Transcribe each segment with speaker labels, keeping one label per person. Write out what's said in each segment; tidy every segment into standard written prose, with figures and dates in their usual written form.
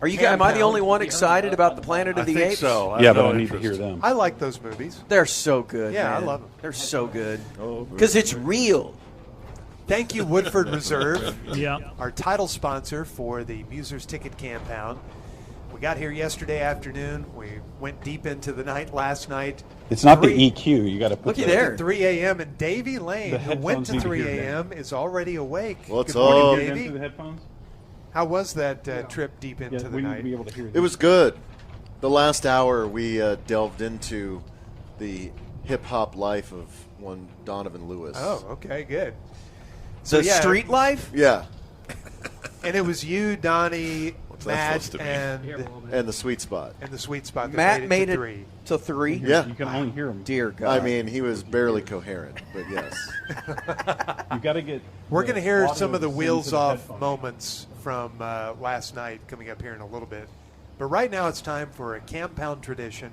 Speaker 1: Are you? Am I the only one excited about the Planet of the
Speaker 2: I think
Speaker 1: Apes?
Speaker 2: so.
Speaker 3: Yeah, but I need to hear them.
Speaker 4: I like those movies.
Speaker 1: They're so good.
Speaker 4: Yeah,
Speaker 1: man.
Speaker 4: I love them.
Speaker 1: They're so good because it's real.
Speaker 4: Thank you, Woodford Reserve,
Speaker 5: Yeah.
Speaker 4: our title sponsor for the Musers Ticket Compound. We got here yesterday afternoon. We went deep into the night last night.
Speaker 3: It's not the EQ. You got to put
Speaker 1: Looky
Speaker 3: the-
Speaker 1: there.
Speaker 4: 3 a.m. and Davy Lane,
Speaker 3: The
Speaker 4: who went
Speaker 3: headphones
Speaker 4: to
Speaker 3: need to
Speaker 4: 3
Speaker 3: hear
Speaker 4: a.m., is already awake.
Speaker 6: What's
Speaker 4: Good morning,
Speaker 6: up?
Speaker 3: Hear them
Speaker 4: Davy.
Speaker 3: through the headphones?
Speaker 4: How was that trip deep into
Speaker 3: Yeah,
Speaker 4: the
Speaker 3: we need
Speaker 4: night?
Speaker 3: to be able to hear them.
Speaker 6: It was good. The last hour, we delved into the hip-hop life of one Donovan Lewis.
Speaker 4: Oh, okay, good.
Speaker 1: The street life.
Speaker 6: Yeah,
Speaker 4: And it was you, Donnie,
Speaker 2: that
Speaker 4: Matt,
Speaker 2: supposed to mean?
Speaker 6: and the sweet spot.
Speaker 4: and the sweet spot that
Speaker 1: Matt
Speaker 4: made
Speaker 1: made
Speaker 4: it
Speaker 1: it
Speaker 4: to 3.
Speaker 1: to 3.
Speaker 6: Yeah.
Speaker 3: You can only hear them.
Speaker 1: Dear God.
Speaker 6: I mean, he was barely coherent, but yes.
Speaker 3: You got to get.
Speaker 4: We're going to hear
Speaker 3: audio
Speaker 4: some of the
Speaker 3: into
Speaker 4: wheels off
Speaker 3: headphones.
Speaker 4: moments from last night coming up here in a little bit. But right now it's time for a Compound tradition.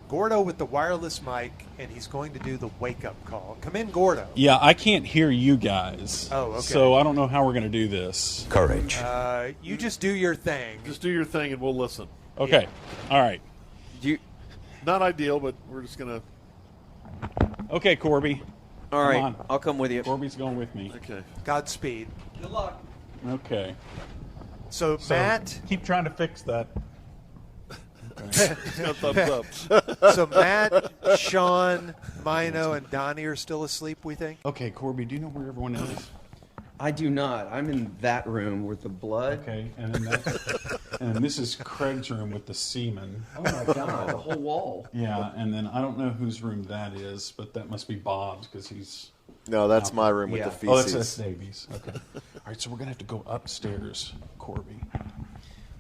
Speaker 4: Gordo with the wireless mic, and he's going to do the wake-up call. Come in, Gordo.
Speaker 3: Yeah, I can't hear you guys.
Speaker 4: Oh, okay.
Speaker 3: So I don't know how we're going to do this.
Speaker 7: Courage.
Speaker 4: You just do your thing.
Speaker 2: Just do your thing and we'll listen.
Speaker 3: Okay. All right.
Speaker 1: You,
Speaker 2: Not ideal, but we're just going to.
Speaker 3: Okay, Corby.
Speaker 1: all right.
Speaker 3: on.
Speaker 1: I'll come with you.
Speaker 3: Corby's going with me.
Speaker 2: Okay.
Speaker 4: Godspeed.
Speaker 1: Good luck.
Speaker 3: Okay.
Speaker 4: So Matt,
Speaker 3: Keep trying to fix that.
Speaker 2: Thumbs up.
Speaker 4: so Matt, Sean, Mino, and Donnie are still asleep, we think?
Speaker 3: Okay, Corby, do you know where everyone is?
Speaker 1: I do not. I'm in that room with the blood.
Speaker 3: Okay, and then and this is Craig's room with the semen.
Speaker 1: Oh my God, the whole wall.
Speaker 3: Yeah, and then I don't know whose room that is, but that must be Bob's because he's.
Speaker 6: No, that's my room with
Speaker 1: Yeah.
Speaker 6: the
Speaker 3: Oh,
Speaker 6: feces.
Speaker 3: that's Davies. Okay. All right, so we're gonna have to go upstairs, Corby.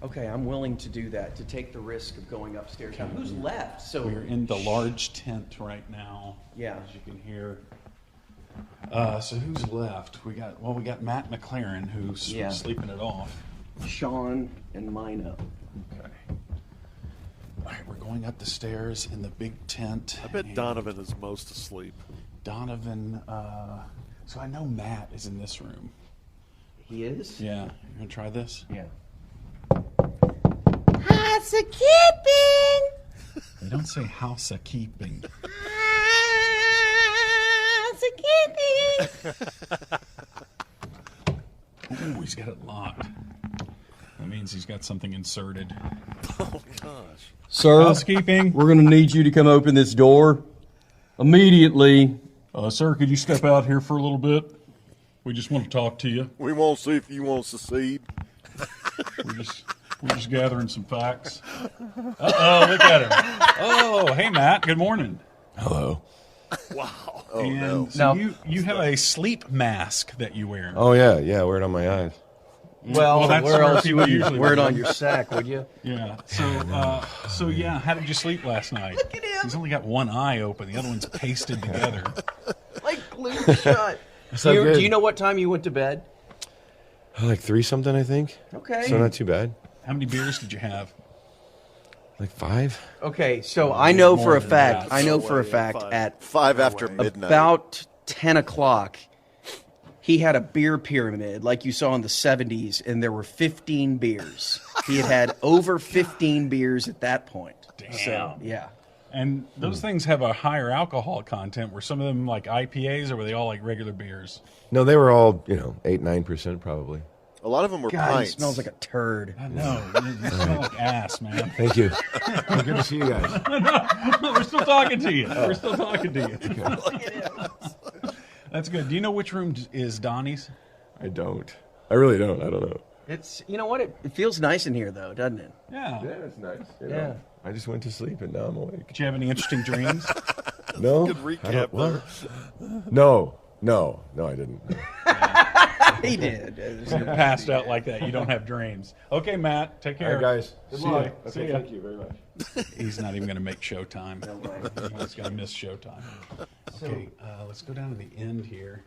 Speaker 1: Okay, I'm willing to do that, to take the risk of going upstairs. Now, who's left? So
Speaker 3: We're in the large tent right now.
Speaker 1: Yeah.
Speaker 3: As you can hear. So who's left? We got Matt McLaren who's
Speaker 1: Yeah.
Speaker 3: sleeping it off.
Speaker 1: Sean and Mino.
Speaker 3: Okay. All right, we're going up the stairs in the big tent.
Speaker 2: I bet
Speaker 3: and
Speaker 2: Donovan is most asleep.
Speaker 3: Donovan. So I know Matt is in this room.
Speaker 1: He is?
Speaker 3: Yeah. You gonna try this?
Speaker 1: Yeah.
Speaker 8: Housekeeping.
Speaker 3: They don't say housekeeping.
Speaker 8: Housekeeping.
Speaker 3: Ooh, he's got it locked. That means he's got something inserted.
Speaker 2: Oh, gosh.
Speaker 7: Sir,
Speaker 3: Housekeeping.
Speaker 7: we're going to need you to come open this door immediately.
Speaker 3: Sir, could you step out here for a little bit? We just want to talk to you.
Speaker 6: We won't see if you want to secede.
Speaker 3: We're just gathering some facts. Uh-oh, look at him. Oh, hey, Matt. Good morning.
Speaker 7: Hello.
Speaker 2: Wow.
Speaker 6: Oh,
Speaker 3: And
Speaker 6: no.
Speaker 3: so you have a sleep mask that you wear.
Speaker 7: Oh, yeah, wear it on my eyes.
Speaker 1: Well,
Speaker 3: that's
Speaker 1: where
Speaker 3: where
Speaker 1: else
Speaker 3: people
Speaker 1: would you
Speaker 3: usually
Speaker 1: wear it
Speaker 3: wear
Speaker 1: on
Speaker 3: it.
Speaker 1: your sack, would you?
Speaker 3: Yeah. So yeah, how did you sleep last night? Look at him. He's only got one eye open. The other one's pasted together.
Speaker 1: Like glued shut.
Speaker 7: So good.
Speaker 1: Do you know what time you went to bed?
Speaker 7: Like 3 something, I think.
Speaker 1: Okay.
Speaker 7: So not too bad.
Speaker 3: How many beers did you have?
Speaker 7: Like 5.
Speaker 1: Okay, so I know
Speaker 3: more
Speaker 1: for a
Speaker 3: than
Speaker 1: fact,
Speaker 3: that.
Speaker 1: I know
Speaker 2: No
Speaker 1: for a
Speaker 2: way,
Speaker 1: fact
Speaker 2: 5.
Speaker 1: at
Speaker 6: 5 after midnight.
Speaker 1: about 10 o'clock, he had a beer pyramid like you saw in the 70s, and there were 15 beers. He had over 15 beers at that point.
Speaker 3: Damn.
Speaker 1: So, yeah.
Speaker 3: And those things have a higher alcohol content. Were some of them like IPAs, or were they all like regular beers?
Speaker 7: No, they were all, 8-9% probably.
Speaker 6: A lot of them were
Speaker 1: God, he
Speaker 6: pints.
Speaker 1: smells like a turd.
Speaker 3: I know. You smell like ass, man.
Speaker 7: Thank you. Good to see you guys.
Speaker 3: We're still talking to you. We're still talking to you. That's good. Do you know which room is Donnie's?
Speaker 7: I don't. I really don't. I don't know.
Speaker 1: It's, you know what? It feels nice in here, though, doesn't it?
Speaker 3: Yeah.
Speaker 7: Yeah, it's nice.
Speaker 1: Yeah.
Speaker 7: I just went to sleep and now I'm awake.
Speaker 3: Did you have any interesting dreams?
Speaker 7: No.
Speaker 2: Good recap there.
Speaker 7: No, I didn't.
Speaker 1: He did.
Speaker 3: You're passed out like that. You don't have dreams. Okay, Matt. Take care.
Speaker 7: All right, guys.
Speaker 3: Good
Speaker 7: See
Speaker 3: luck.
Speaker 7: ya.
Speaker 3: See
Speaker 7: Okay,
Speaker 3: ya.
Speaker 7: thank you very much.
Speaker 3: He's not even going to make showtime. He's going to miss showtime. Okay, let's go down to the end here.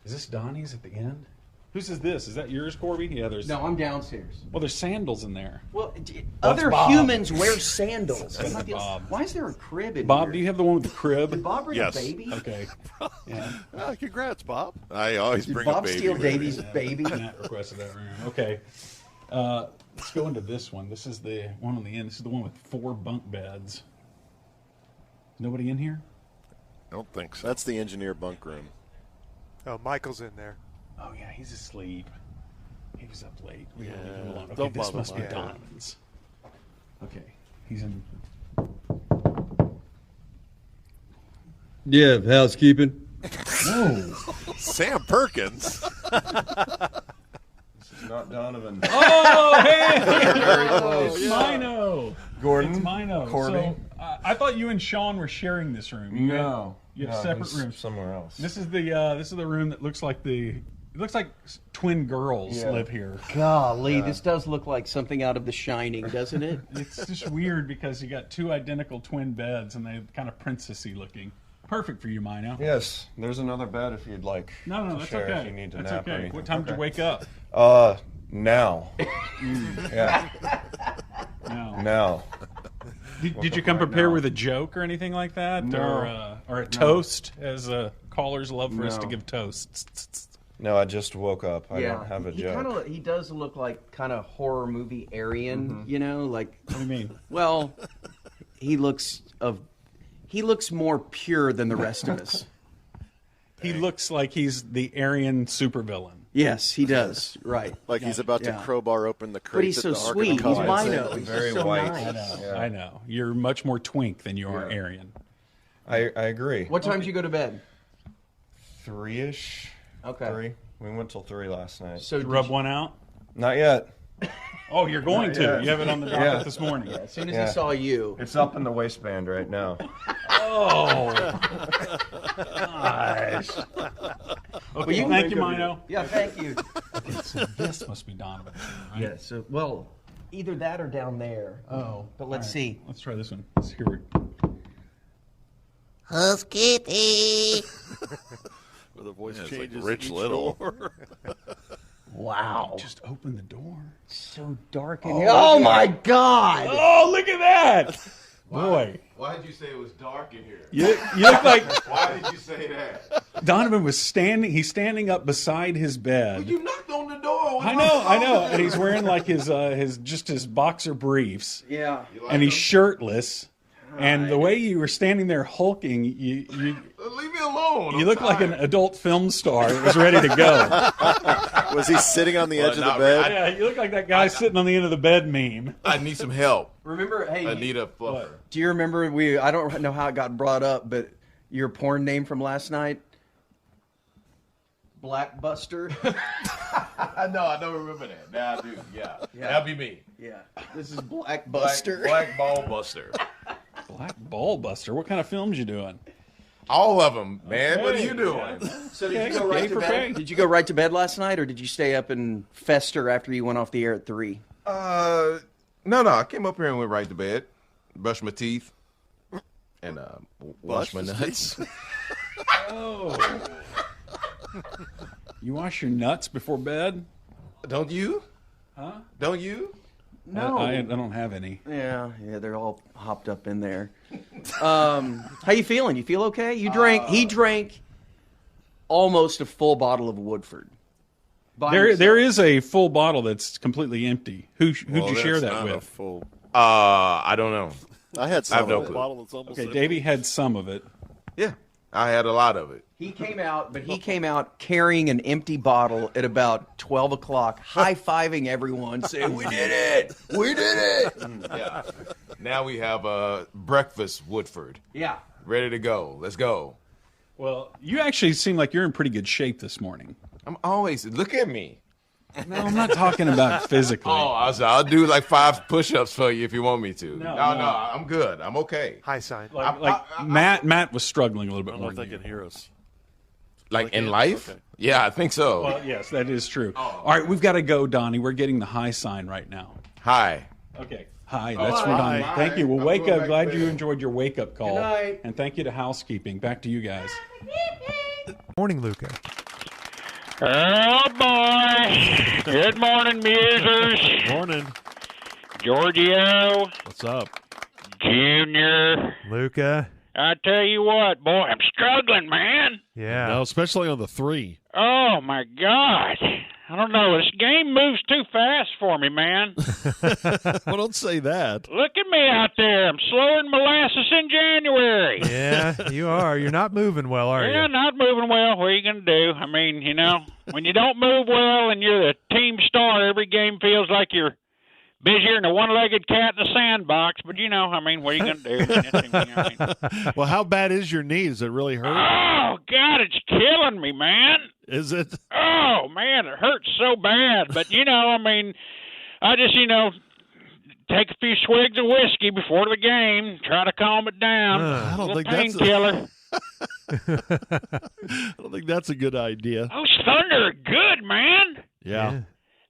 Speaker 3: Is this Donnie's at the end? Whose is this? Is that yours, Corby? Yeah, there's.
Speaker 1: No, I'm downstairs.
Speaker 3: Well, there's sandals in there.
Speaker 1: Well, other
Speaker 3: Bob.
Speaker 1: humans wear sandals.
Speaker 3: That's
Speaker 1: I'm not the-
Speaker 3: Bob.
Speaker 1: Why is there a crib in
Speaker 3: Bob,
Speaker 1: here?
Speaker 3: do you have the one with the crib?
Speaker 1: Did Bob bring
Speaker 2: Yes.
Speaker 1: a baby?
Speaker 3: Okay. Yeah.
Speaker 2: Congrats, Bob.
Speaker 6: I always
Speaker 1: Did
Speaker 6: bring
Speaker 1: Bob
Speaker 6: a baby.
Speaker 1: steal
Speaker 6: with me.
Speaker 1: Davy's baby?
Speaker 3: Matt requested that room. Okay. Let's go into this one. This is the one on the end. This is the one with 4 bunk beds. Nobody in here?
Speaker 2: I don't think so.
Speaker 6: That's the engineer bunk room.
Speaker 4: Oh, Michael's in there.
Speaker 3: Oh, yeah, he's asleep. He was up late. We gotta leave him alone. Okay,
Speaker 2: Don't
Speaker 3: this
Speaker 2: bother
Speaker 3: must be
Speaker 2: Mike.
Speaker 3: Donovan's. Okay, he's in.
Speaker 7: Yeah, housekeeping.
Speaker 3: No.
Speaker 2: Sam Perkins.
Speaker 5: Not Donovan.
Speaker 3: Oh, hey!
Speaker 5: Very close.
Speaker 3: It's Mino.
Speaker 5: Gordon.
Speaker 3: It's Mino.
Speaker 5: Corby.
Speaker 3: So, I thought you and Sean were sharing this room. You have separate
Speaker 5: he's
Speaker 3: rooms.
Speaker 5: somewhere else.
Speaker 3: This is the room that looks like it looks like twin girls
Speaker 5: Yeah.
Speaker 3: live here.
Speaker 1: Golly, this does look like something out of The Shining, doesn't it?
Speaker 3: It's just weird because you got 2 identical twin beds and they're kind of princessy looking. Perfect for you, Mino.
Speaker 5: Yes, there's another bed if you'd like.
Speaker 3: No,
Speaker 5: to
Speaker 3: that's
Speaker 5: share
Speaker 3: okay.
Speaker 5: If you need to
Speaker 3: That's
Speaker 5: nap or
Speaker 3: okay.
Speaker 5: anything.
Speaker 3: What time did you
Speaker 5: Okay.
Speaker 3: wake up?
Speaker 5: Now. Yeah,
Speaker 3: No.
Speaker 5: now.
Speaker 3: Did you
Speaker 5: up
Speaker 3: come
Speaker 5: right
Speaker 3: prepared
Speaker 5: now.
Speaker 3: with a joke or anything like that,
Speaker 5: No.
Speaker 3: or a toast, as callers love for us to
Speaker 5: No.
Speaker 3: give toasts?
Speaker 5: No, I just woke up. I don't have a joke.
Speaker 1: He does look like kind of horror movie Aryan, you know, like.
Speaker 3: What do you mean?
Speaker 1: Well, he looks more pure than the rest of us.
Speaker 3: He looks like he's the Aryan supervillain.
Speaker 1: Yes, he does. Right.
Speaker 6: Like he's about to
Speaker 1: Yeah.
Speaker 6: crowbar open the
Speaker 1: But
Speaker 6: crate.
Speaker 1: he's so
Speaker 6: at the Ark of the
Speaker 1: sweet. He's
Speaker 6: Covenant.
Speaker 1: Mino. He's
Speaker 5: Very
Speaker 1: so
Speaker 5: white.
Speaker 1: nice.
Speaker 5: Yeah.
Speaker 3: I know. You're much more twink than you are Aryan.
Speaker 5: I agree.
Speaker 1: What time did you go to bed?
Speaker 5: 3-ish.
Speaker 1: Okay.
Speaker 5: 3. We went till 3 last night.
Speaker 1: So
Speaker 3: Did you rub one out?
Speaker 5: Not yet.
Speaker 3: Oh, you're going to.
Speaker 5: yet.
Speaker 3: You have it on the docket
Speaker 5: Yeah.
Speaker 3: this morning.
Speaker 1: as soon as
Speaker 5: Yeah.
Speaker 1: he saw you,
Speaker 5: It's up in the waistband right now.
Speaker 3: Oh, gosh. Okay,
Speaker 1: you-
Speaker 3: thank you, Mino.
Speaker 1: yeah, thank you.
Speaker 3: So this must be Donovan, right?
Speaker 1: Yeah. So either that or down there.
Speaker 3: Oh,
Speaker 1: But let's
Speaker 3: all right.
Speaker 1: see.
Speaker 3: Let's try this one. Let's hear it.
Speaker 2: Where the voice
Speaker 8: it's like
Speaker 2: changes.
Speaker 8: Rich
Speaker 2: each
Speaker 8: Little.
Speaker 2: door.
Speaker 1: Wow.
Speaker 3: Just open the door.
Speaker 1: So dark in here. Oh my God.
Speaker 3: Oh, look at that! Boy,
Speaker 8: Why did you say it was dark in here?
Speaker 3: you look like
Speaker 8: Why did you say that?
Speaker 3: Donovan was standing. He's standing up beside his bed.
Speaker 8: You knocked on the door.
Speaker 3: I know, and he's wearing like his boxer briefs,
Speaker 1: Yeah.
Speaker 3: and he's shirtless. And the way you were standing there hulking, you
Speaker 8: Leave me alone.
Speaker 3: you
Speaker 8: I'm
Speaker 3: look like an
Speaker 8: tired.
Speaker 3: adult film star that was ready to go.
Speaker 6: Was he sitting on the edge of the
Speaker 8: not
Speaker 6: bed?
Speaker 3: Yeah, you look like that guy sitting on the end of the bed meme.
Speaker 8: I need some help.
Speaker 1: Remember? Hey,
Speaker 8: I need a fluffer.
Speaker 1: do you remember I don't know how it got brought up, but your porn name from last night? Blackbuster.
Speaker 8: No, I don't remember that. Now I do. Yeah. That'd be me.
Speaker 1: Yeah. This is Blackbuster.
Speaker 8: Black Ball Buster.
Speaker 3: Black Ball Buster. What kind of films you doing?
Speaker 8: All of them, man. What are
Speaker 3: Okay,
Speaker 8: you doing?
Speaker 1: So did you go right
Speaker 3: Gay
Speaker 1: to
Speaker 3: for
Speaker 1: bed?
Speaker 3: pay.
Speaker 1: Did you go right to bed last night, or did you stay up and fester after you went off the air at 3?
Speaker 8: No. I came up here and went right to bed, brushed my teeth, and washed my nuts.
Speaker 3: Oh. You wash your nuts before bed?
Speaker 8: Don't you?
Speaker 3: Huh?
Speaker 8: Don't you?
Speaker 1: No.
Speaker 3: I don't have any.
Speaker 1: Yeah, they're all hopped up in there. How you feeling? You feel okay? You drank. He drank almost a full bottle of Woodford. By himself.
Speaker 3: There is a full bottle that's completely empty. Who'd you share that with?
Speaker 2: Full
Speaker 8: I don't know.
Speaker 6: I had
Speaker 8: I have
Speaker 6: some
Speaker 8: no
Speaker 6: of it.
Speaker 8: clue.
Speaker 2: bottle that's almost
Speaker 3: Okay,
Speaker 2: empty.
Speaker 3: Davey had some of it.
Speaker 8: Yeah, I had a lot of it.
Speaker 1: He came out carrying an empty bottle at about 12 o'clock, high-fiving everyone, saying, "We did it! We did it!"
Speaker 8: Yeah. Now we have breakfast Woodford
Speaker 1: Yeah.
Speaker 8: ready to go. Let's go.
Speaker 3: Well, you actually seem like you're in pretty good shape this morning.
Speaker 8: I'm always look at me.
Speaker 3: No, I'm not talking about physically.
Speaker 8: Oh, I'll do like 5 push-ups for you if you want me to.
Speaker 3: No,
Speaker 8: no,
Speaker 3: no.
Speaker 8: I'm good. I'm okay.
Speaker 4: High sign.
Speaker 3: Matt was struggling a little
Speaker 2: I
Speaker 3: bit
Speaker 2: don't
Speaker 3: more
Speaker 2: know if they
Speaker 3: than you.
Speaker 2: can hear us.
Speaker 8: Like in
Speaker 2: Okay.
Speaker 8: life?
Speaker 2: Okay.
Speaker 8: Yeah, I think so.
Speaker 3: Well, yes, that is true. All right, we've got to go, Donnie. We're getting the high sign right now.
Speaker 8: Hi.
Speaker 3: Okay. Hi, that's for
Speaker 8: hi.
Speaker 3: Donnie. Thank you. Well,
Speaker 8: I'm
Speaker 3: wake
Speaker 8: going
Speaker 3: up.
Speaker 8: back
Speaker 3: Glad
Speaker 8: to
Speaker 3: you
Speaker 8: bed.
Speaker 3: enjoyed your wake-up call.
Speaker 1: Good night.
Speaker 3: And thank you to housekeeping. Back to you guys.
Speaker 4: Morning, Luca.
Speaker 9: Oh boy! Good morning, musers.
Speaker 2: Morning.
Speaker 9: Giorgio,
Speaker 2: What's up?
Speaker 9: Junior.
Speaker 4: Luca.
Speaker 9: I tell you what, boy, I'm struggling, man.
Speaker 4: Yeah.
Speaker 2: No, especially on the 3.
Speaker 9: Oh my God! I don't know. This game moves too fast for me, man.
Speaker 2: Well, don't say that.
Speaker 9: Look at me out there. I'm slower than molasses in January.
Speaker 10: Yeah, you are. You're not moving well, are
Speaker 9: Yeah,
Speaker 10: you?
Speaker 9: not moving well. What are you going to do? I mean, when you don't move well and you're the team star, every game feels like you're busier than a one-legged cat in a sandbox. But, what are you going to do?
Speaker 2: Well, how bad is your knee? Does it really hurt?
Speaker 9: Oh, God, it's killing me, man.
Speaker 2: Is it?
Speaker 9: Oh, man, it hurts so bad. But, I just, take a few swigs of whiskey before the game, try to calm it down.
Speaker 2: I don't think that's
Speaker 9: painkiller.
Speaker 2: I don't think that's a good idea.
Speaker 9: Those Thunder are good, man.
Speaker 2: Yeah.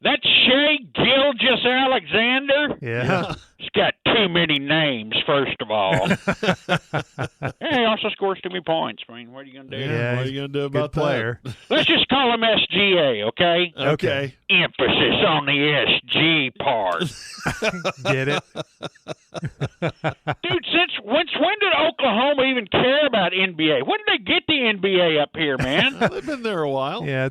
Speaker 9: That Shea Gilgeous-Alexander,
Speaker 10: Yeah.
Speaker 9: he's got too many names, first of all. He also scores too many points. I mean, what are you going to do?
Speaker 10: Yeah,
Speaker 2: What are you going to do about
Speaker 10: good player.
Speaker 9: Let's just call him SGA, okay?
Speaker 2: that? Okay.
Speaker 9: Emphasis on the SG part.
Speaker 10: Get it?
Speaker 9: Dude, when did Oklahoma even care about NBA? When did they get the NBA up here, man?
Speaker 2: They've been there a while.
Speaker 10: Yeah,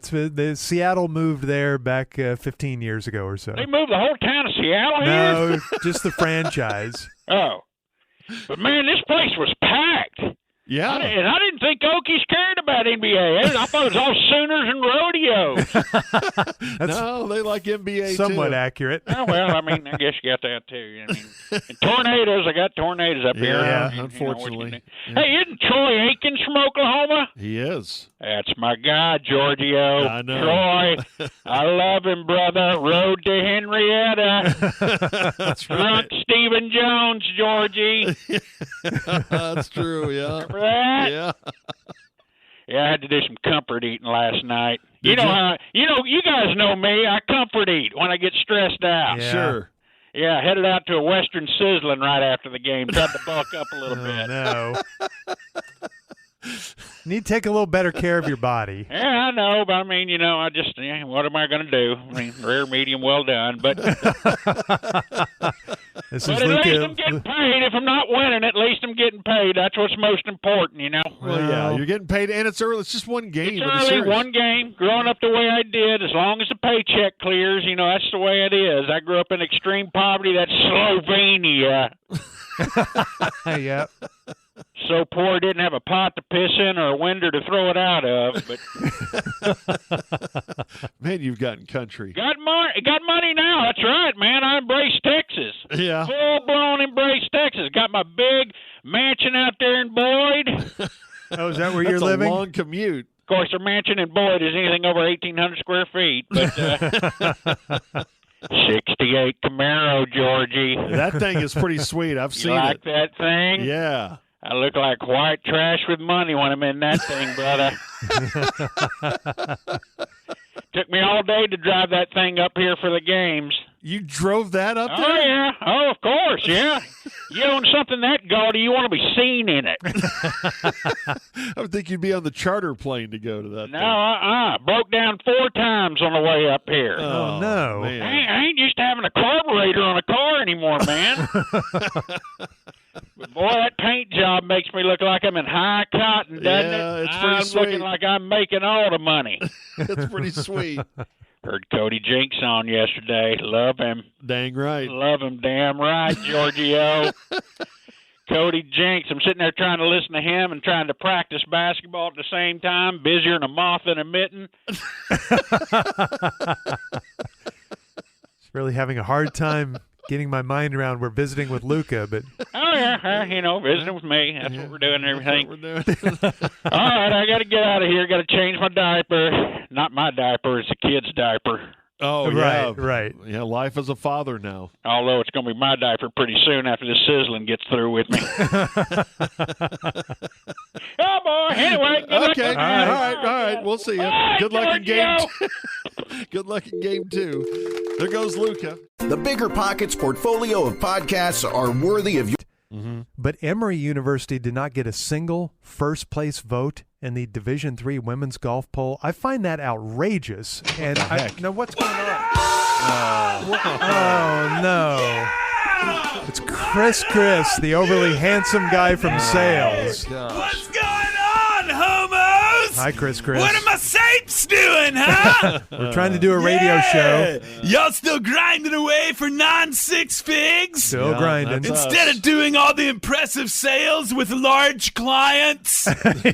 Speaker 10: Seattle moved there back 15 years ago or so.
Speaker 9: They moved the whole town of Seattle here?
Speaker 10: No, just the franchise.
Speaker 9: Oh. But, man, this place was packed.
Speaker 2: Yeah.
Speaker 9: And I didn't think Okies cared about NBA. I thought it was all Sooners and rodeos.
Speaker 2: No, they like NBA
Speaker 10: Somewhat
Speaker 2: too.
Speaker 10: accurate.
Speaker 9: Oh, well, I guess you got that too. And tornadoes, I got tornadoes up here.
Speaker 2: Yeah,
Speaker 9: I mean,
Speaker 2: unfortunately.
Speaker 9: Hey, isn't Troy Aikens from Oklahoma?
Speaker 2: He is.
Speaker 9: That's my guy, Giorgio.
Speaker 2: I know.
Speaker 9: Troy, I love him, brother. Road to Henrietta.
Speaker 2: That's
Speaker 9: Drunk
Speaker 2: right.
Speaker 9: Stephen Jones, Georgie.
Speaker 2: That's true, yeah.
Speaker 9: Remember that?
Speaker 2: Yeah.
Speaker 9: Yeah, I had to do some comfort eating last night.
Speaker 2: Did you?
Speaker 9: You guys know me. I comfort eat when I get stressed out.
Speaker 10: Yeah.
Speaker 2: Sure.
Speaker 9: Yeah, headed out to a Western Sizzling right after the game. Tried to bulk up a little bit.
Speaker 10: No. Need to take a little better care of your body.
Speaker 9: Yeah, I know, but I just, what am I going to do? Rare, medium, well done. But
Speaker 10: This is
Speaker 9: at least I'm
Speaker 10: Luca.
Speaker 9: getting paid. If I'm not winning, at least I'm getting paid. That's what's most important,
Speaker 2: Well, yeah, you're getting paid, and it's early. It's just one game.
Speaker 9: It's
Speaker 2: of the
Speaker 9: only
Speaker 2: series.
Speaker 9: one game. Growing up the way I did, as long as the paycheck clears, that's the way it is. I grew up in extreme poverty. That's Slovenia.
Speaker 10: Yeah.
Speaker 9: So poor I didn't have a pot to piss in or a window to throw it out of. But
Speaker 2: Man, you've gotten country.
Speaker 9: got money now. That's right, man. I embrace Texas.
Speaker 2: Yeah.
Speaker 9: Full-blown embrace Texas. Got my big mansion out there in Boyd.
Speaker 10: Oh, is that where you're
Speaker 2: That's
Speaker 10: living?
Speaker 2: a long commute.
Speaker 9: Of course, a mansion in Boyd is anything over 1,800 square feet. But 68 Camaro, Georgie.
Speaker 2: That thing is pretty sweet. I've
Speaker 9: You
Speaker 2: seen
Speaker 9: like
Speaker 2: it.
Speaker 9: that thing?
Speaker 2: Yeah.
Speaker 9: I look like white trash with money when I'm in that thing, brother. Took me all day to drive that thing up here for the games.
Speaker 2: You drove that up
Speaker 9: Oh,
Speaker 2: there?
Speaker 9: yeah. Oh, of course, yeah. You own something that gaudy, you want to be seen in it.
Speaker 2: I would think you'd be on the charter plane to go to that
Speaker 9: No, broke down 4 times on the way up here.
Speaker 2: thing.
Speaker 10: Oh, no.
Speaker 2: Man.
Speaker 9: I ain't used to having a carburetor on a car anymore, man. But boy, that paint job makes me look like I'm in high cotton, doesn't
Speaker 2: Yeah,
Speaker 9: it?
Speaker 2: it's pretty
Speaker 9: I'm
Speaker 2: sweet.
Speaker 9: looking like I'm making all the money.
Speaker 2: It's pretty sweet.
Speaker 9: Heard Cody Jinks on yesterday. Love him.
Speaker 2: Dang right.
Speaker 9: Love him, damn right, Giorgio. Cody Jinks. I'm sitting there trying to listen to him and trying to practice basketball at the same time. Busier than a moth in a mitten.
Speaker 10: Really having a hard time getting my mind around. We're visiting with Luca, but
Speaker 9: Oh, yeah, visiting with me. That's what we're doing and everything.
Speaker 2: That's what we're doing.
Speaker 9: All right, I got to get out of here. Got to change my diaper. Not my diaper, it's a kid's diaper.
Speaker 2: Oh, yeah.
Speaker 10: right.
Speaker 2: Yeah, life as a father now.
Speaker 9: Although it's going to be my diaper pretty soon after this sizzling gets through with me. Oh, boy. Anyway, good luck
Speaker 2: Okay.
Speaker 9: with
Speaker 2: All right. We'll see you.
Speaker 9: Bye,
Speaker 2: Good luck in game
Speaker 9: Giorgio.
Speaker 2: 2. Good luck in game 2. There goes Luca.
Speaker 11: The Bigger Pockets portfolio of podcasts are worthy of your...
Speaker 10: But Emory University did not get a single first-place vote in the Division III women's golf poll. I find that outrageous. And what's going on? Oh, no. It's Chris, the overly handsome guy from sales.
Speaker 12: What's going on, homos?
Speaker 10: Hi, Chris.
Speaker 12: What am I saying apes doing, huh?
Speaker 10: We're trying to do a radio show.
Speaker 12: Y'all still grinding away for non-six figs?
Speaker 10: Still grinding.
Speaker 12: Instead of doing all the impressive sales with large clients.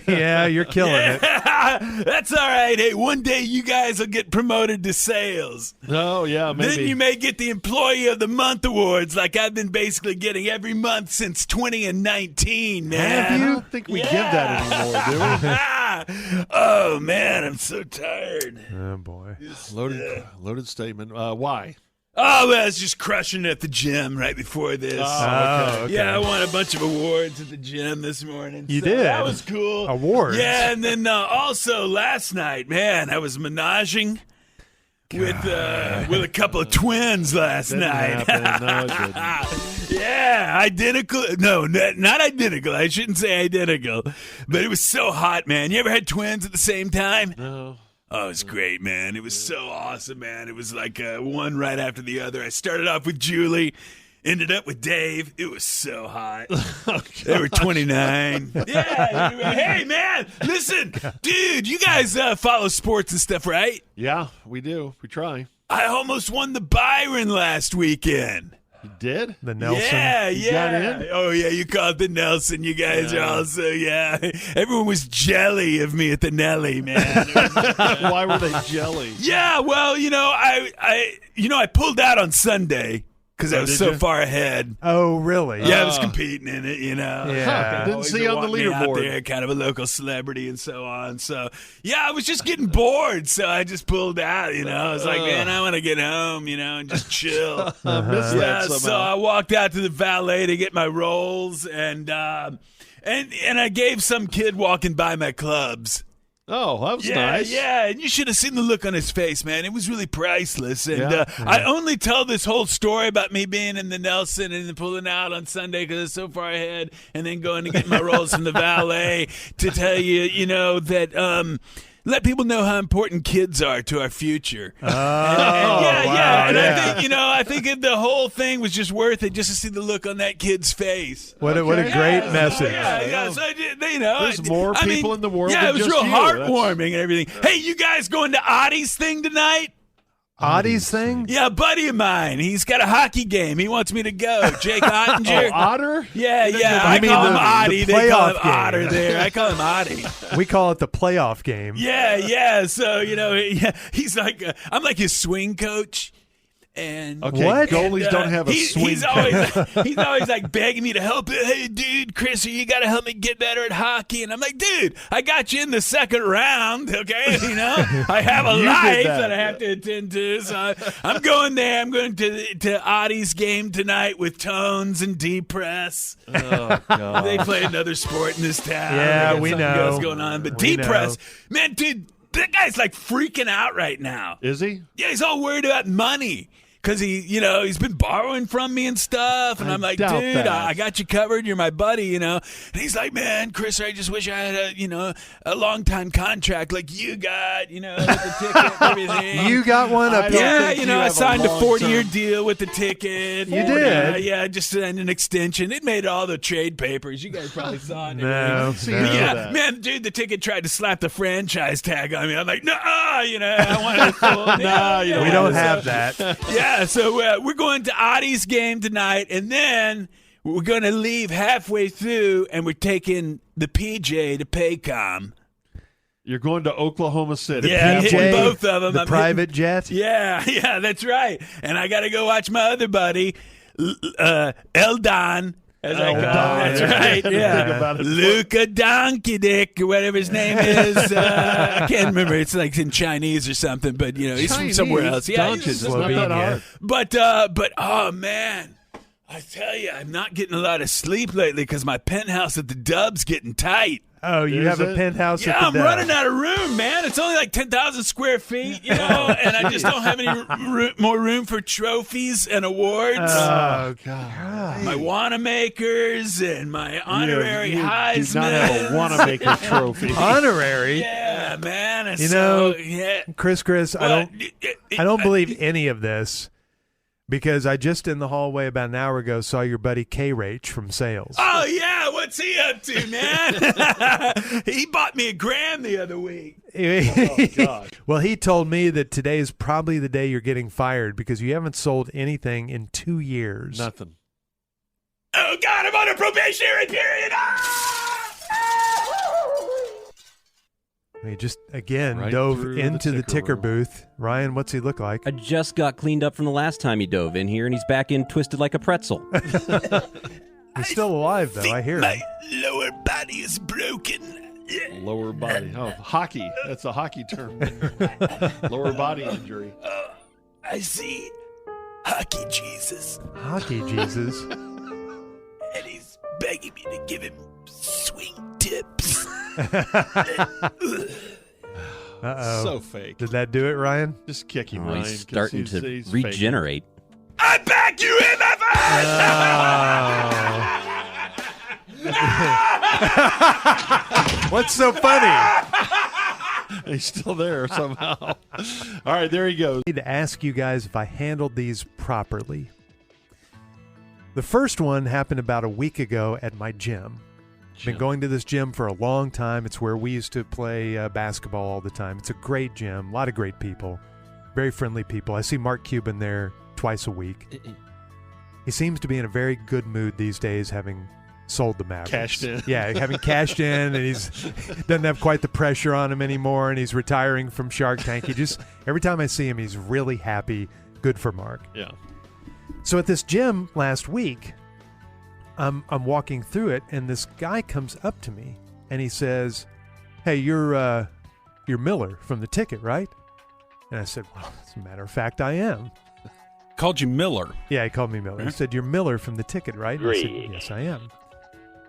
Speaker 10: Yeah, you're killing it.
Speaker 12: That's all right. Hey, one day you guys will get promoted to sales.
Speaker 2: Oh, yeah, maybe.
Speaker 12: Then you may get the Employee of the Month awards like I've been basically getting every month since 2019, man.
Speaker 2: I don't think we give that anymore, do we?
Speaker 12: Oh, man, I'm so tired.
Speaker 10: Oh, boy.
Speaker 2: Loaded statement. Why?
Speaker 12: Oh, well, I was just crushing it at the gym right before this.
Speaker 10: Okay.
Speaker 12: Yeah, I won a bunch of awards at the gym this morning.
Speaker 10: You
Speaker 12: so
Speaker 10: did?
Speaker 12: That was cool.
Speaker 10: Awards?
Speaker 12: Yeah, and then also last night, man, I was menaging with a couple of twins last night.
Speaker 2: No, it didn't.
Speaker 12: Yeah, identical. No, not identical. I shouldn't say identical. But it was so hot, man. You ever had twins at the same time?
Speaker 2: No.
Speaker 12: Oh, it was great, man. It was so awesome, man. It was like one right after the other. I started off with Julie, ended up with Dave. It was so hot. They were 29. Yeah. Hey, man, listen. Dude, you guys follow sports and stuff, right?
Speaker 2: Yeah, we do. We try.
Speaker 12: I almost won the Byron last weekend.
Speaker 2: You did?
Speaker 10: The Nelson.
Speaker 12: Yeah,
Speaker 2: You got in?
Speaker 12: Oh, yeah, you called the Nelson. You guys are also, everyone was jelly of me at the Nelly, man.
Speaker 2: Why were they jelly?
Speaker 12: Yeah, well, I pulled out on Sunday because I was so far ahead.
Speaker 10: Oh, really?
Speaker 12: Yeah, I was competing in it,
Speaker 10: Yeah.
Speaker 2: Didn't see you on the
Speaker 12: Always out
Speaker 2: leaderboard.
Speaker 12: there, kind of a local celebrity and so on. So, yeah, I was just getting bored, so I just pulled out, I was like, man, I want to get home, and just chill.
Speaker 2: I miss that somehow.
Speaker 12: So I walked out to the valet to get my rolls, and I gave some kid walking by my clubs.
Speaker 2: Oh, that was nice.
Speaker 12: Yeah, and you should have seen the look on his face, man. It was really priceless. And
Speaker 2: Yeah.
Speaker 12: I only tell this whole story about me being in the Nelson and then pulling out on Sunday because I was so far ahead, and then going to get my rolls from the valet to tell you, that let people know how important kids are to our future.
Speaker 10: Oh, wow.
Speaker 12: And I think if the whole thing was just worth it just to see the look on that kid's face.
Speaker 10: What a great message.
Speaker 12: Yeah. So,
Speaker 2: There's more people in the world
Speaker 12: Yeah,
Speaker 2: than
Speaker 12: it was
Speaker 2: just
Speaker 12: real
Speaker 2: you.
Speaker 12: heartwarming and everything. Hey, you guys going to Audie's thing tonight?
Speaker 10: Audie's thing?
Speaker 12: Yeah, a buddy of mine. He's got a hockey game. He wants me to go. Jake Ottinger.
Speaker 2: Otter?
Speaker 12: Yeah. I
Speaker 10: mean
Speaker 12: call him
Speaker 10: the
Speaker 12: Audie. They call him
Speaker 10: playoff game.
Speaker 12: Otter there. I call him Audie.
Speaker 10: We call it the playoff game.
Speaker 12: Yeah. So, he's like, I'm like his swing coach. And
Speaker 2: Okay,
Speaker 10: What?
Speaker 2: goalies don't have a swing.
Speaker 12: He's always like begging me to help. Hey, dude, Chris, you got to help me get better at hockey. And I'm like, dude, I got you in the second round. Okay, I have a
Speaker 2: You did
Speaker 12: life
Speaker 2: that.
Speaker 12: that I have to attend to. So I'm going there. I'm going to Audie's game tonight with Tones and D-Press.
Speaker 2: Oh, God.
Speaker 12: They play another sport in this town.
Speaker 10: Yeah,
Speaker 12: They got
Speaker 10: we
Speaker 12: something
Speaker 10: know.
Speaker 12: else going on, but
Speaker 10: We
Speaker 12: D-Press, man, dude, that guy's like freaking out right now.
Speaker 2: Is he?
Speaker 12: Yeah, he's all worried about money because he's been borrowing from me and stuff. And I'm like,
Speaker 2: doubt
Speaker 12: dude,
Speaker 2: that.
Speaker 12: I got you covered. You're my buddy, And he's like, man, Chris, I just wish I had a long time contract like you got, with the ticket and everything.
Speaker 10: You got one up
Speaker 12: Yeah,
Speaker 2: think you
Speaker 12: I
Speaker 2: have a
Speaker 12: signed a
Speaker 2: long
Speaker 12: 40-year
Speaker 2: term.
Speaker 12: deal with the ticket.
Speaker 10: You did?
Speaker 12: Yeah, just signed an extension. It made all the trade papers. You guys probably saw it. and
Speaker 10: No,
Speaker 12: everything.
Speaker 10: no.
Speaker 12: But yeah,
Speaker 2: that.
Speaker 12: man, dude, the ticket tried to slap the franchise tag on me. I'm like, no, I wanted a full deal.
Speaker 10: We don't have that.
Speaker 12: Yeah, so we're going to Audie's game tonight, and then we're going to leave halfway through, and we're taking the PJ to Paycom.
Speaker 2: You're going to Oklahoma City.
Speaker 12: Yeah, I'm hitting
Speaker 10: PJ,
Speaker 12: both of them.
Speaker 10: the
Speaker 12: I'm
Speaker 10: private jet?
Speaker 12: Yeah, that's right. And I got to go watch my other buddy, Eldon, as I call him. That's right.
Speaker 2: Think
Speaker 12: Yeah,
Speaker 2: about it.
Speaker 12: Luca Donkey Dick, or whatever his name is. I can't remember. It's like in Chinese or something. But he's from
Speaker 2: Chinese?
Speaker 12: somewhere else. Yeah,
Speaker 2: Donkey,
Speaker 12: he's
Speaker 2: it's
Speaker 12: from
Speaker 2: not that
Speaker 12: Slovenia.
Speaker 2: hard.
Speaker 12: But oh man. I tell you, I'm not getting a lot of sleep lately because my penthouse at the Dub's getting tight.
Speaker 10: Oh, you
Speaker 2: Is
Speaker 10: have a
Speaker 2: it?
Speaker 10: penthouse
Speaker 12: Yeah,
Speaker 10: at the
Speaker 12: I'm
Speaker 10: Dell.
Speaker 12: running out of room, man. It's only like 10,000 square feet, and I just don't have any more room for trophies and awards.
Speaker 10: Oh, God.
Speaker 12: My Wanamakers and my honorary
Speaker 2: you
Speaker 12: Heisman.
Speaker 2: do not have a Wanamaker trophy.
Speaker 10: Honorary?
Speaker 12: Yeah, man. And
Speaker 10: You
Speaker 12: so,
Speaker 10: know,
Speaker 12: yeah.
Speaker 10: Chris, I don't believe any of this. Because I just in the hallway about an hour ago saw your buddy K-Rach from sales.
Speaker 12: Oh, yeah. What's he up to, man? He bought me a gram the other week.
Speaker 10: Oh, God. Well, he told me that today is probably the day you're getting fired because you haven't sold anything in 2 years.
Speaker 2: Nothing.
Speaker 12: Oh, God, I'm on a probationary period.
Speaker 10: He just, again,
Speaker 2: Right
Speaker 10: dove
Speaker 2: through the
Speaker 10: into the ticker
Speaker 2: room.
Speaker 10: booth. Ryan, what's he look like?
Speaker 13: I just got cleaned up from the last time he dove in here, and he's back in twisted like a pretzel.
Speaker 10: He's still alive, though. I hear him.
Speaker 12: Lower body is broken.
Speaker 2: Lower body. Oh, hockey. That's a hockey term. Lower body injury.
Speaker 12: I see Hockey Jesus.
Speaker 10: Hockey Jesus.
Speaker 12: And he's begging me to give him swing tips.
Speaker 10: Uh-oh.
Speaker 2: So fake.
Speaker 10: Did that do it, Ryan?
Speaker 2: Just kick him,
Speaker 13: Oh,
Speaker 2: Ryan.
Speaker 13: he's
Speaker 2: 'cause
Speaker 13: starting to
Speaker 2: he's
Speaker 13: regenerate.
Speaker 12: I back you in my
Speaker 10: What's so funny?
Speaker 2: He's still there somehow. All right, there he goes.
Speaker 10: I need to ask you guys if I handled these properly. The first one happened about a week ago at my gym. Been going to this gym for a long time. It's where we used to play basketball all the time. It's a great gym, a lot of great people, very friendly people. I see Mark Cuban there twice a week. He seems to be in a very good mood these days, having sold the Mavericks.
Speaker 2: Cashed in.
Speaker 10: Yeah, having cashed in, and he's doesn't have quite the pressure on him anymore, and he's retiring from Shark Tank. He just, every time I see him, he's really happy. Good for Mark.
Speaker 2: Yeah.
Speaker 10: So at this gym last week, I'm walking through it, and this guy comes up to me, and he says, "Hey, you're Miller from the ticket, right?" And I said, "Well, as a matter of fact, I am."
Speaker 3: Called you Miller.
Speaker 10: Yeah, he called me Miller. He said, "You're Miller from the ticket, right?" And I said, "Yes, I am."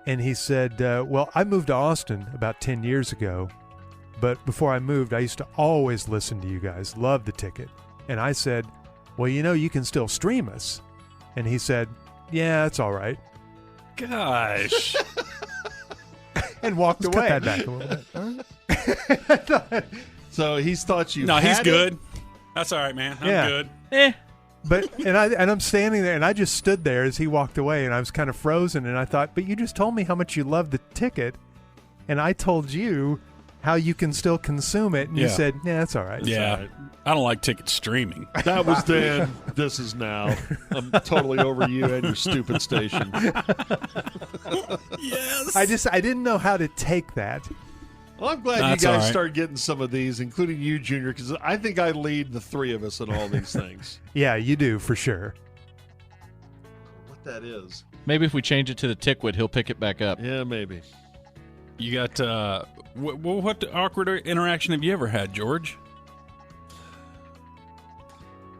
Speaker 10: And he said, "Well, I moved to Austin about 10 years ago, but before I moved, I used to always listen to you guys, love the ticket." And I said, "Well, you can still stream us." And he said, "Yeah, it's all right."
Speaker 3: Gosh.
Speaker 10: And walked
Speaker 3: Let's
Speaker 10: away.
Speaker 3: cut that back a little bit.
Speaker 2: So he's thought you.
Speaker 3: No, he's good. That's all right, man. I'm good.
Speaker 10: But I'm standing there, and I just stood there as he walked away, and I was kind of frozen, and I thought, but you just told me how much you love the ticket, and I told you how you can still consume it, and you said, "Yeah, that's all right."
Speaker 3: Yeah,
Speaker 10: all right.
Speaker 3: I don't like ticket streaming.
Speaker 2: That was then. This is now. I'm totally over you and your stupid station.
Speaker 12: Yes.
Speaker 10: I didn't know how to take that.
Speaker 2: Well, I'm glad
Speaker 10: That's
Speaker 2: you
Speaker 10: all
Speaker 2: guys
Speaker 10: right.
Speaker 2: started getting some of these, including you, Junior, because I think I lead the three of us in all these things.
Speaker 10: Yeah, you do for sure.
Speaker 2: What that is.
Speaker 14: Maybe if we change it to the Tickwit, he'll pick it back up.
Speaker 2: Yeah, maybe.
Speaker 3: You got what awkward interaction have you ever had, George?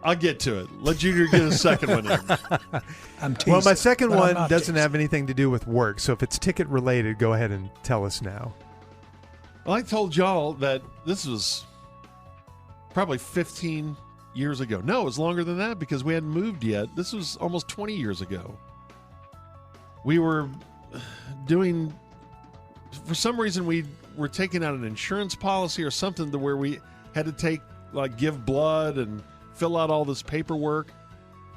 Speaker 2: I'll get to it. Let Junior get a second one in.
Speaker 10: Well, my second one doesn't have anything to do with work, so if it's ticket related, go ahead and tell us now.
Speaker 2: Well, I told y'all that this was probably 15 years ago. No, it was longer than that because we hadn't moved yet. This was almost 20 years ago. We were doing, for some reason, we were taking out an insurance policy or something to where we had to give blood and fill out all this paperwork.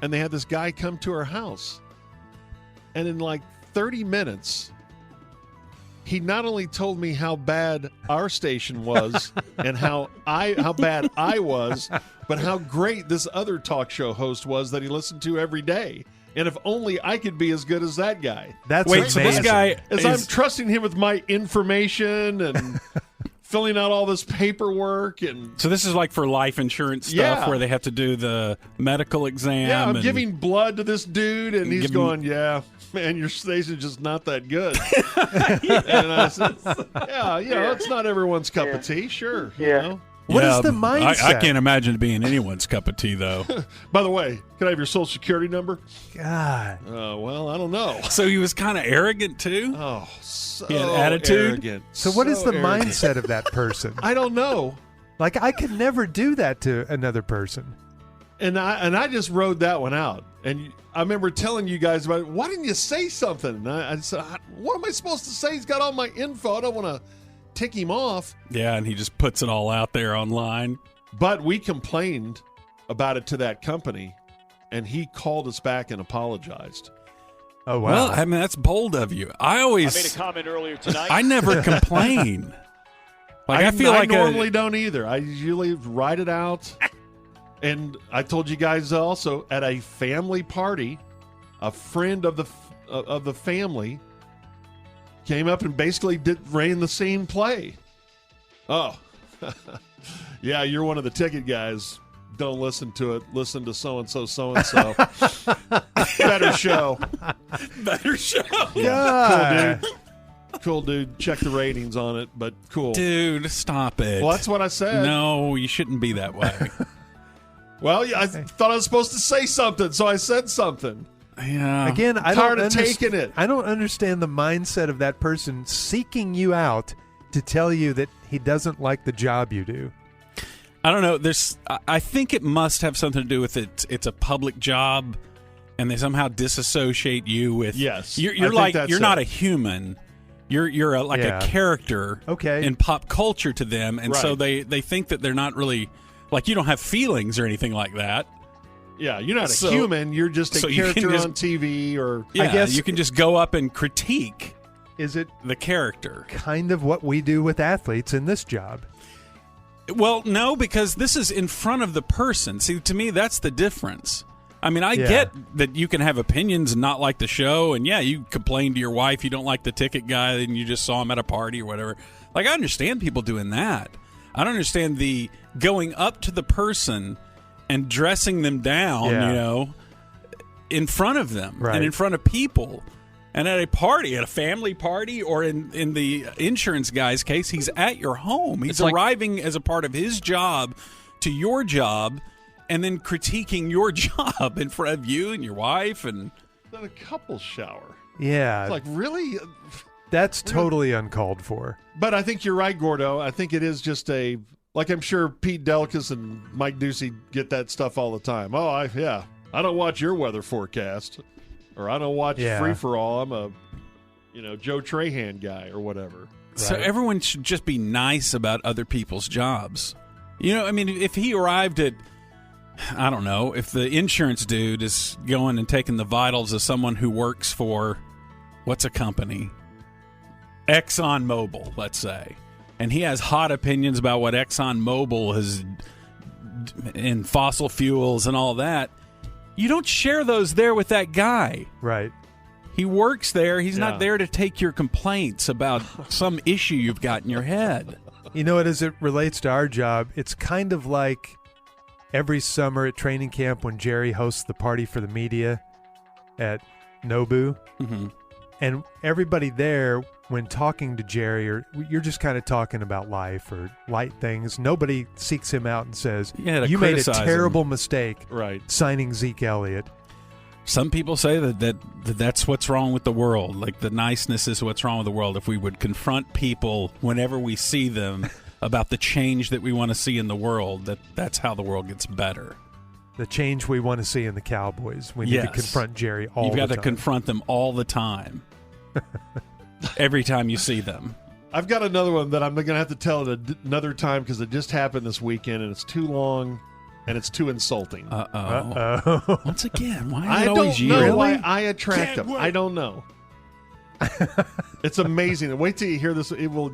Speaker 2: And they had this guy come to our house. And in 30 minutes, he not only told me how bad our station was and how bad I was, but how great this other talk show host was that he listened to every day. And if only I could be as good as that guy.
Speaker 10: That's amazing.
Speaker 3: So this guy
Speaker 2: I'm trusting him with my information and filling out all this paperwork. And
Speaker 3: So this is like for life insurance stuff
Speaker 2: Yeah.
Speaker 3: where they have to do the medical exam.
Speaker 2: yeah, I'm
Speaker 3: and
Speaker 2: giving blood to this dude, and he's
Speaker 3: give him-
Speaker 2: going, "Yeah, man, your station's just not that good." And I said, "Yeah, it's not everyone's cup of tea, sure." You know?
Speaker 10: What is
Speaker 3: Yeah,
Speaker 10: the mindset?
Speaker 3: I can't imagine it being anyone's cup of tea, though.
Speaker 2: By the way, can I have your social security number?
Speaker 10: God.
Speaker 2: Well, I don't know.
Speaker 3: So he was kind of arrogant, too?
Speaker 2: Oh, so
Speaker 3: He had attitude?
Speaker 2: arrogant.
Speaker 10: So what is the
Speaker 2: arrogant.
Speaker 10: mindset of that person?
Speaker 2: I don't know.
Speaker 10: I could never do that to another person.
Speaker 2: And I just rode that one out. And I remember telling you guys about it. Why didn't you say something? And I said, what am I supposed to say? He's got all my info. I don't want to tick him off.
Speaker 3: Yeah, and he just puts it all out there online.
Speaker 2: But we complained about it to that company. and he called us back and apologized.
Speaker 10: Oh, wow.
Speaker 3: Well, I mean, that's bold of you. I made
Speaker 15: a comment earlier tonight.
Speaker 3: I never complain. I feel like
Speaker 2: I normally don't either. I usually write it out. And I told you guys also at a family party, a friend of the family came up and basically ran the same play. Oh, yeah, you're one of the ticket guys. Don't listen to it. Listen to so-and-so, so-and-so. Better show.
Speaker 3: Better show.
Speaker 2: Yeah, cool dude. Check the ratings on it, but cool.
Speaker 3: Dude, stop it.
Speaker 2: Well, that's what I said.
Speaker 3: No, you shouldn't be that way.
Speaker 2: Well, yeah, I thought I was supposed to say something, so I said something.
Speaker 3: Yeah.
Speaker 10: Again, I
Speaker 2: tired
Speaker 10: don't
Speaker 2: of taking it.
Speaker 10: I don't understand the mindset of that person seeking you out to tell you that he doesn't like the job you do.
Speaker 3: I don't know. I think it must have something to do with it. It's a public job, and they somehow disassociate you with.
Speaker 2: Yes,
Speaker 3: you're like you're not a human. You're a character.
Speaker 10: Okay.
Speaker 3: In pop culture to them, and so they think that they're not really like you don't have feelings or anything like that.
Speaker 2: Yeah, you're not a human. You're just a character on TV, or
Speaker 3: yeah,
Speaker 10: I guess
Speaker 3: you can just go up and critique.
Speaker 10: Is it
Speaker 3: the character?
Speaker 10: Kind of what we do with athletes in this job.
Speaker 3: Well, no, because this is in front of the person. See, to me, that's the difference. I mean, I get that you can have opinions and not like the show, and yeah, you complain to your wife you don't like the ticket guy and you just saw him at a party or whatever. Like, I understand people doing that. I don't understand the going up to the person and dressing them down, in front of them and in front of people. And at a party, at a family party, or in the insurance guy's case, he's at your home. He's arriving as a part of his job to your job and then critiquing your job in front of you and your wife. And
Speaker 2: then a couple's shower.
Speaker 10: Yeah.
Speaker 2: It's like, really?
Speaker 10: That's totally uncalled for.
Speaker 2: But I think you're right, Gordo. I think it is just like I'm sure Pete Delkus and Mike Ducey get that stuff all the time. Oh, I don't watch your weather forecast. Or I don't watch Free for All. I'm a, Joe Trahan guy or whatever.
Speaker 3: So everyone should just be nice about other people's jobs. I mean, if he arrived at, I don't know, if the insurance dude is going and taking the vitals of someone who works for, what's a company? ExxonMobil, let's say. And he has hot opinions about what ExxonMobil has in fossil fuels and all that. You don't share those there with that guy.
Speaker 10: Right.
Speaker 3: He works there. He's not there to take your complaints about some issue you've got in your head.
Speaker 10: As it relates to our job, it's kind of like every summer at training camp when Jerry hosts the party for the media at Nobu.
Speaker 3: Mm-hmm.
Speaker 10: And everybody there, when talking to Jerry, or you're just kind of talking about life or light things, nobody seeks him out and says, you made a terrible mistake signing Zeke Elliott.
Speaker 3: Some people say that's what's wrong with the world. Like, the niceness is what's wrong with the world. If we would confront people whenever we see them about the change that we want to see in the world, that's how the world gets better.
Speaker 10: The change we want to see in the Cowboys. We need to confront Jerry all the time.
Speaker 3: You've got to confront them all the time. Every time you see them.
Speaker 2: I've got another one that I'm going to have to tell it another time because it just happened this weekend and it's too long and it's too insulting.
Speaker 3: Uh-oh. Once again, why
Speaker 2: I
Speaker 3: always
Speaker 2: don't know
Speaker 3: you?
Speaker 2: why I attract them. I don't know. It's amazing. And wait till you hear this. It will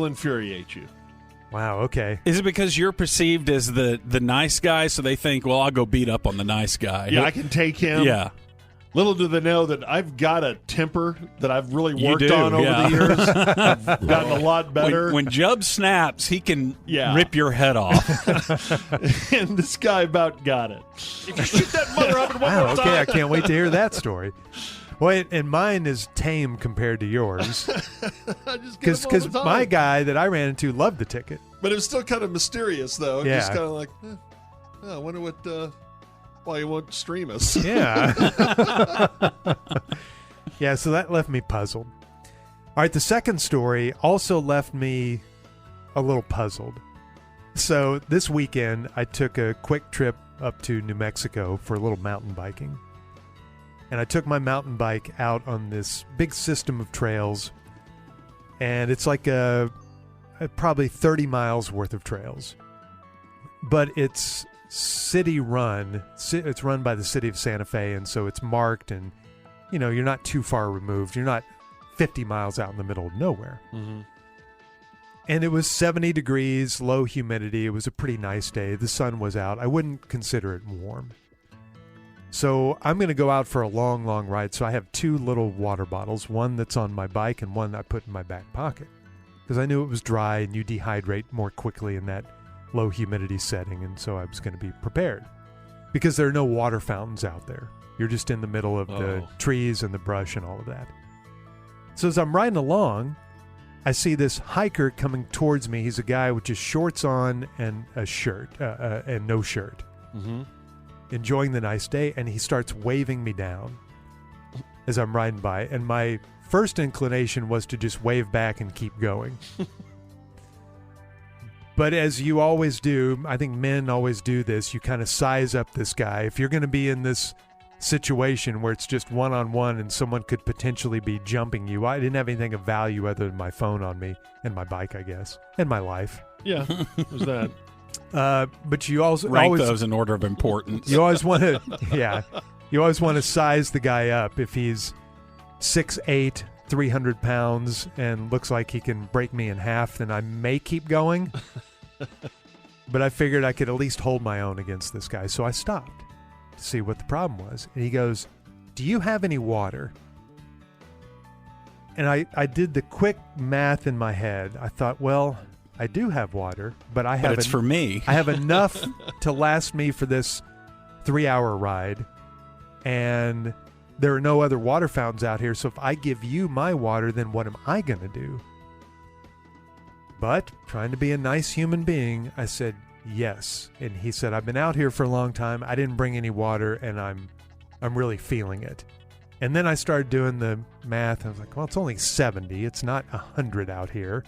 Speaker 2: infuriate you.
Speaker 10: Wow, okay.
Speaker 3: Is it because you're perceived as the nice guy, so they think, well, I'll go beat up on the nice guy?
Speaker 2: Yeah, I can take him.
Speaker 3: Yeah.
Speaker 2: Little do they know that I've got a temper that I've really worked on over the years. I've gotten a lot better.
Speaker 3: When Jubb snaps, he can rip your head off.
Speaker 2: And this guy about got it. If you shoot that mother up in one more time.
Speaker 10: Okay, I can't wait to hear that story. Well, and mine is tame compared to yours. Because my guy that I ran into loved the ticket.
Speaker 2: But it was still kind of mysterious, though.
Speaker 10: Yeah.
Speaker 2: Just kind of like, I wonder why you won't stream us.
Speaker 10: Yeah. Yeah, so that left me puzzled. All right, the second story also left me a little puzzled. So this weekend, I took a quick trip up to New Mexico for a little mountain biking. And I took my mountain bike out on this big system of trails. And it's like probably 30 miles worth of trails. But it's city run. It's run by the city of Santa Fe, and so it's marked, and you're not too far removed. You're not 50 miles out in the middle of nowhere.
Speaker 2: Mm-hmm.
Speaker 10: And it was 70 degrees, low humidity. It was a pretty nice day. The sun was out. I wouldn't consider it warm. So I'm going to go out for a long, long ride. So I have 2 little water bottles, one that's on my bike and one I put in my back pocket. Because I knew it was dry and you dehydrate more quickly in that low humidity setting. And so I was going to be prepared. Because there are no water fountains out there. You're just in the middle of the trees and the brush and all of that. So as I'm riding along, I see this hiker coming towards me. He's a guy with just shorts on and a shirt, and no shirt.
Speaker 2: Mm-hmm.
Speaker 10: Enjoying the nice day, and he starts waving me down as I'm riding by. And my first inclination was to just wave back and keep going. But as you always do, I think men always do this, you kind of size up this guy. If you're going to be in this situation where it's just one-on-one and someone could potentially be jumping you. I didn't have anything of value other than my phone on me and my bike, I guess, and my life.
Speaker 2: Yeah, there's that.
Speaker 10: But you also
Speaker 3: rank
Speaker 10: always,
Speaker 3: those in order of importance.
Speaker 10: You always want to, you always want to size the guy up. If he's 6'8", 300 pounds, and looks like he can break me in half, then I may keep going. But I figured I could at least hold my own against this guy, so I stopped to see what the problem was. And he goes, "Do you have any water?" And I did the quick math in my head. I thought, well, I do have water, but
Speaker 3: it's for me.
Speaker 10: I have enough to last me for this 3-hour ride, and there are no other water fountains out here, so if I give you my water, then what am I going to do? But trying to be a nice human being, I said, yes. And he said, I've been out here for a long time. I didn't bring any water, and I'm really feeling it. And then I started doing the math. I was like, well, it's only 70. It's not 100 out here.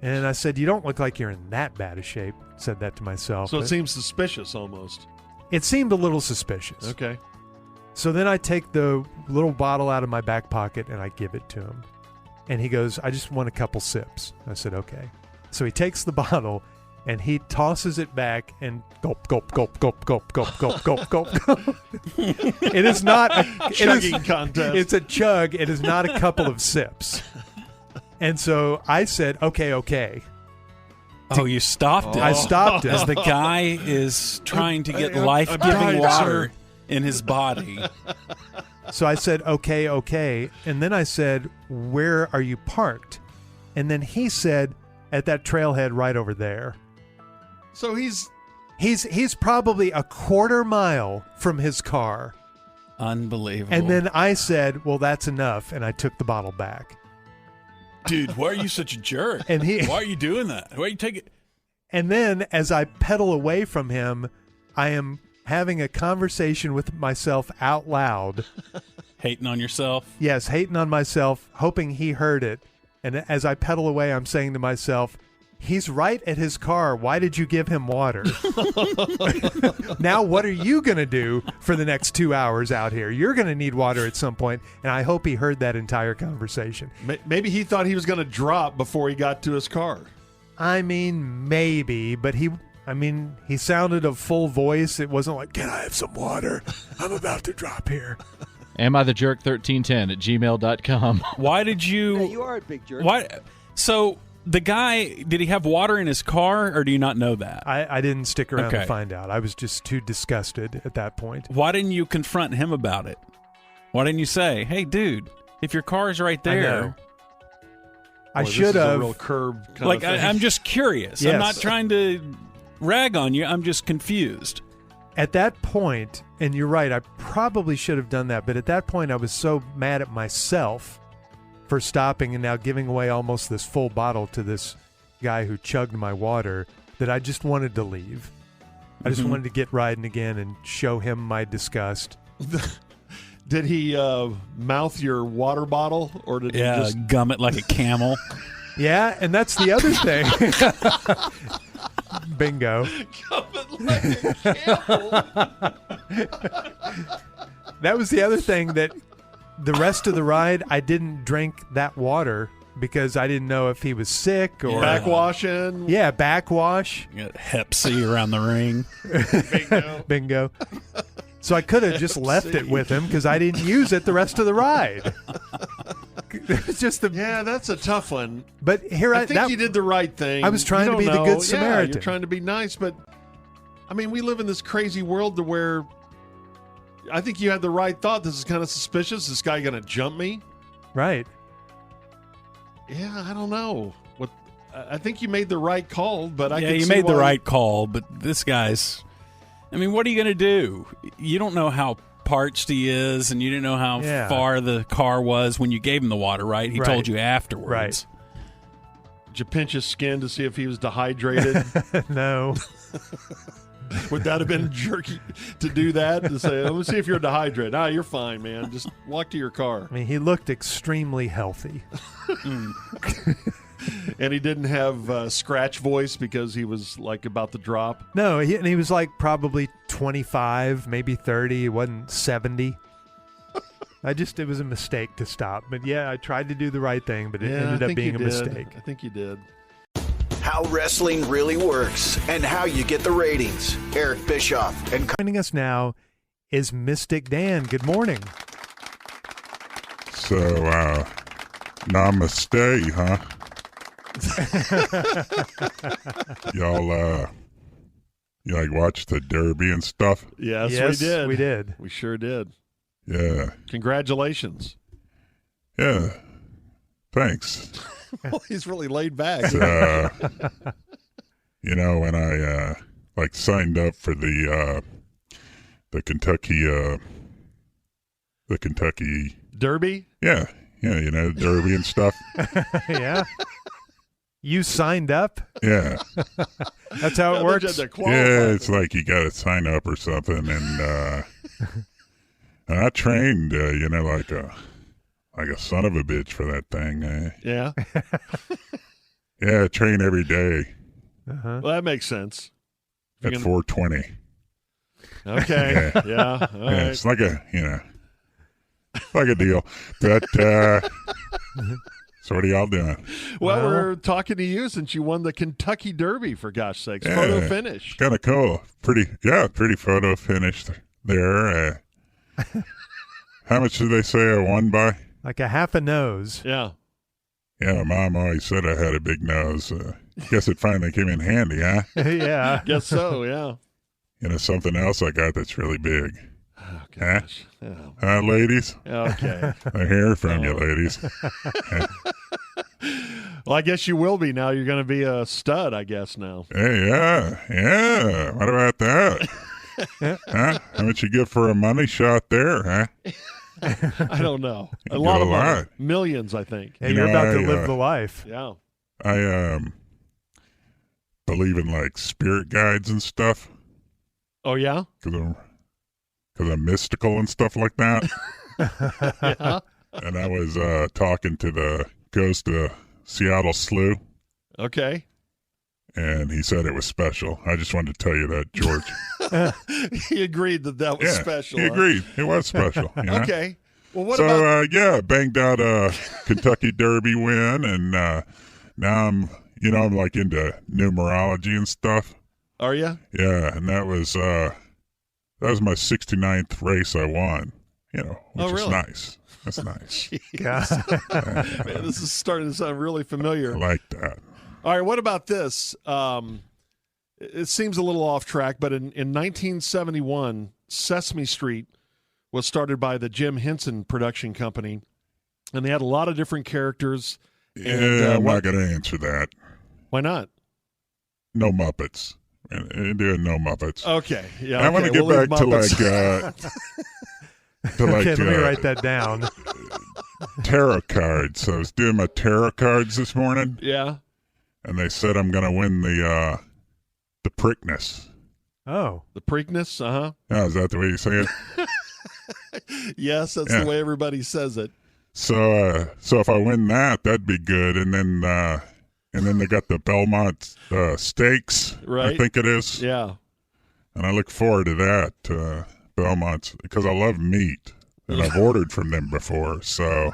Speaker 10: And I said, you don't look like you're in that bad a shape. Said that to myself.
Speaker 2: So it seems suspicious almost.
Speaker 10: It seemed a little suspicious.
Speaker 2: Okay.
Speaker 10: So then I take the little bottle out of my back pocket and I give it to him. And he goes, I just want a couple sips. I said, okay. So he takes the bottle and he tosses it back and gulp, gulp, gulp, gulp, gulp, gulp, gulp, gulp, gulp, gulp. It is not a
Speaker 2: chugging contest.
Speaker 10: It's a chug. It is not a couple of sips. And so I said, okay.
Speaker 3: Oh, you stopped it.
Speaker 10: I stopped it.
Speaker 3: As the guy is trying to get life-giving water in his body.
Speaker 10: So I said, okay. And then I said, where are you parked? And then he said, at that trailhead right over there.
Speaker 2: So he's
Speaker 10: probably a quarter mile from his car.
Speaker 3: Unbelievable.
Speaker 10: And then I said, well, that's enough. And I took the bottle back.
Speaker 3: Dude, why are you such a jerk?
Speaker 10: And
Speaker 3: why are you doing that? Why are you taking?
Speaker 10: And then as I pedal away from him, I am having a conversation with myself out loud.
Speaker 3: Hating on yourself?
Speaker 10: Yes, hating on myself, hoping he heard it. And as I pedal away, I'm saying to myself, he's right at his car. Why did you give him water? Now what are you going to do for the next 2 hours out here? You're going to need water at some point, and I hope he heard that entire conversation.
Speaker 2: Maybe he thought he was going to drop before he got to his car.
Speaker 10: I mean, maybe, but he sounded a full voice. It wasn't like, can I have some water? I'm about to drop here.
Speaker 14: Am I the jerk 1310 at gmail.com.
Speaker 3: Why did you...
Speaker 15: Hey, you are a big jerk.
Speaker 3: Why? So... The guy, did he have water in his car, or do you not know that?
Speaker 10: I didn't stick around to find out. I was just too disgusted at that point.
Speaker 3: Why didn't you confront him about it? Why didn't you say, hey, dude, if your car's right there...
Speaker 10: I should have.
Speaker 2: A real curb kind
Speaker 3: like,
Speaker 2: of thing.
Speaker 3: I'm just curious.
Speaker 10: Yes.
Speaker 3: I'm not trying to rag on you. I'm just confused.
Speaker 10: At that point, and you're right, I probably should have done that, but at that point I was so mad at myself for stopping and now giving away almost this full bottle to this guy who chugged my water that I just wanted to leave. I just wanted to get riding again and show him my disgust.
Speaker 2: Did he mouth your water bottle, or did he just
Speaker 3: gum it like a camel?
Speaker 10: Yeah, and that's the other thing. Bingo.
Speaker 2: Gum it like a camel?
Speaker 10: That was the other thing that the rest of the ride, I didn't drink that water because I didn't know if he was sick or
Speaker 2: backwashing.
Speaker 10: Yeah, backwash.
Speaker 3: You got Hep C around the ring.
Speaker 10: Bingo. So I could have just left it with him because I didn't use it the rest of the ride. It's just
Speaker 2: yeah, that's a tough one.
Speaker 10: But I
Speaker 2: think you did the right thing.
Speaker 10: I was trying to be the good Samaritan.
Speaker 2: You're trying to be nice, but I mean, we live in this crazy world to where I think you had the right thought. This is kind of suspicious. This guy going to jump me?
Speaker 10: Right.
Speaker 2: Yeah, I don't know. I think you made the right call, but
Speaker 3: you made the right call. But this guy's, I mean, what are you going to do? You don't know how parched he is, and you didn't know how far the car was when you gave him the water, right? He told you afterwards.
Speaker 10: Right.
Speaker 2: Did you pinch his skin to see if he was dehydrated?
Speaker 10: No.
Speaker 2: Would that have been jerky to do that? To say, let me see if you're dehydrated. You're fine, man. Just walk to your car.
Speaker 10: I mean, he looked extremely healthy.
Speaker 2: And he didn't have scratch voice because he was like about to drop.
Speaker 10: No, he was like probably 25, maybe 30. He wasn't 70. It was a mistake to stop. But yeah, I tried to do the right thing, but it ended up being a mistake.
Speaker 2: I think you did.
Speaker 11: How wrestling really works and how you get the ratings. Eric Bischoff and
Speaker 10: joining us now is Mystic Dan. Good morning.
Speaker 15: So, namaste, huh? Y'all, you like watch the Derby and stuff?
Speaker 2: Yes, we did.
Speaker 10: We did.
Speaker 2: We sure did.
Speaker 15: Yeah.
Speaker 2: Congratulations.
Speaker 15: Yeah. Thanks.
Speaker 2: Well, he's really laid back.
Speaker 15: You know, when I signed up for the Kentucky
Speaker 2: Derby?
Speaker 15: Yeah, you know, Derby and stuff.
Speaker 10: Yeah. You signed up?
Speaker 15: Yeah.
Speaker 10: That's how it works?
Speaker 15: Yeah, it's like you got to sign up or something. And I trained, like a son of a bitch for that thing.
Speaker 2: Yeah?
Speaker 15: Yeah, I train every day.
Speaker 2: Uh-huh. Well, that makes sense.
Speaker 15: At 4:20.
Speaker 2: Okay. Yeah. All right.
Speaker 15: It's like a deal. But so what are y'all doing?
Speaker 2: Well, we're talking to you since you won the Kentucky Derby, for gosh sakes.
Speaker 15: Yeah,
Speaker 2: photo finish.
Speaker 15: Kind of cool. Pretty photo finish there. How much did they say I won by?
Speaker 10: Like a half a nose.
Speaker 2: Yeah.
Speaker 15: Yeah, Mom always said I had a big nose. Guess it finally came in handy, huh?
Speaker 10: Yeah.
Speaker 2: Guess so, yeah.
Speaker 15: You know, something else I got that's really big.
Speaker 2: Oh, gosh.
Speaker 15: Huh? Oh. Ladies?
Speaker 2: Okay.
Speaker 15: I hear from you, ladies.
Speaker 2: Well, I guess you will be now. You're going to be a stud, I guess, now.
Speaker 15: Hey, yeah. What about that? Huh? How much you get for a money shot there, huh?
Speaker 2: I don't know.
Speaker 15: A
Speaker 2: lot of
Speaker 15: lot.
Speaker 2: money. Millions, I think.
Speaker 10: Hey, you're about to live the life.
Speaker 2: Yeah.
Speaker 15: I believe in like spirit guides and stuff.
Speaker 2: Oh, yeah?
Speaker 15: Because I'm mystical and stuff like that.
Speaker 2: Yeah.
Speaker 15: And I was talking to the ghost of Seattle Slough.
Speaker 2: Okay.
Speaker 15: And he said it was special. I just wanted to tell you that, George.
Speaker 2: He agreed that was special.
Speaker 15: He agreed. It was special. You know?
Speaker 2: Okay. Well, what
Speaker 15: so,
Speaker 2: about...
Speaker 15: banged out a Kentucky Derby win, and now I'm like into numerology and stuff.
Speaker 2: Are you?
Speaker 15: Yeah, and that was my 69th race I won. Which is nice. That's nice.
Speaker 2: Man, this is starting to sound really familiar.
Speaker 15: I like that.
Speaker 2: All right, what about this? It seems a little off track, but in 1971, Sesame Street was started by the Jim Henson production company, and they had a lot of different characters.
Speaker 15: Yeah, I'm not going to answer that.
Speaker 2: Why not?
Speaker 15: No Muppets. Doing no Muppets.
Speaker 2: Okay. Yeah.
Speaker 15: I want to get back to
Speaker 10: let me write that down.
Speaker 15: Tarot cards. I was doing my tarot cards this morning.
Speaker 2: Yeah.
Speaker 15: And they said I'm going to win the Preakness.
Speaker 10: Oh.
Speaker 2: The Preakness? Uh-huh.
Speaker 15: Oh, is that the way you say it?
Speaker 2: Yes, that's the way everybody says it.
Speaker 15: So if I win that, that'd be good. And then they got the Belmont Stakes,
Speaker 2: right?
Speaker 15: I think it is.
Speaker 2: Yeah.
Speaker 15: And I look forward to that, Belmont's, because I love meat. and I've ordered from them before. So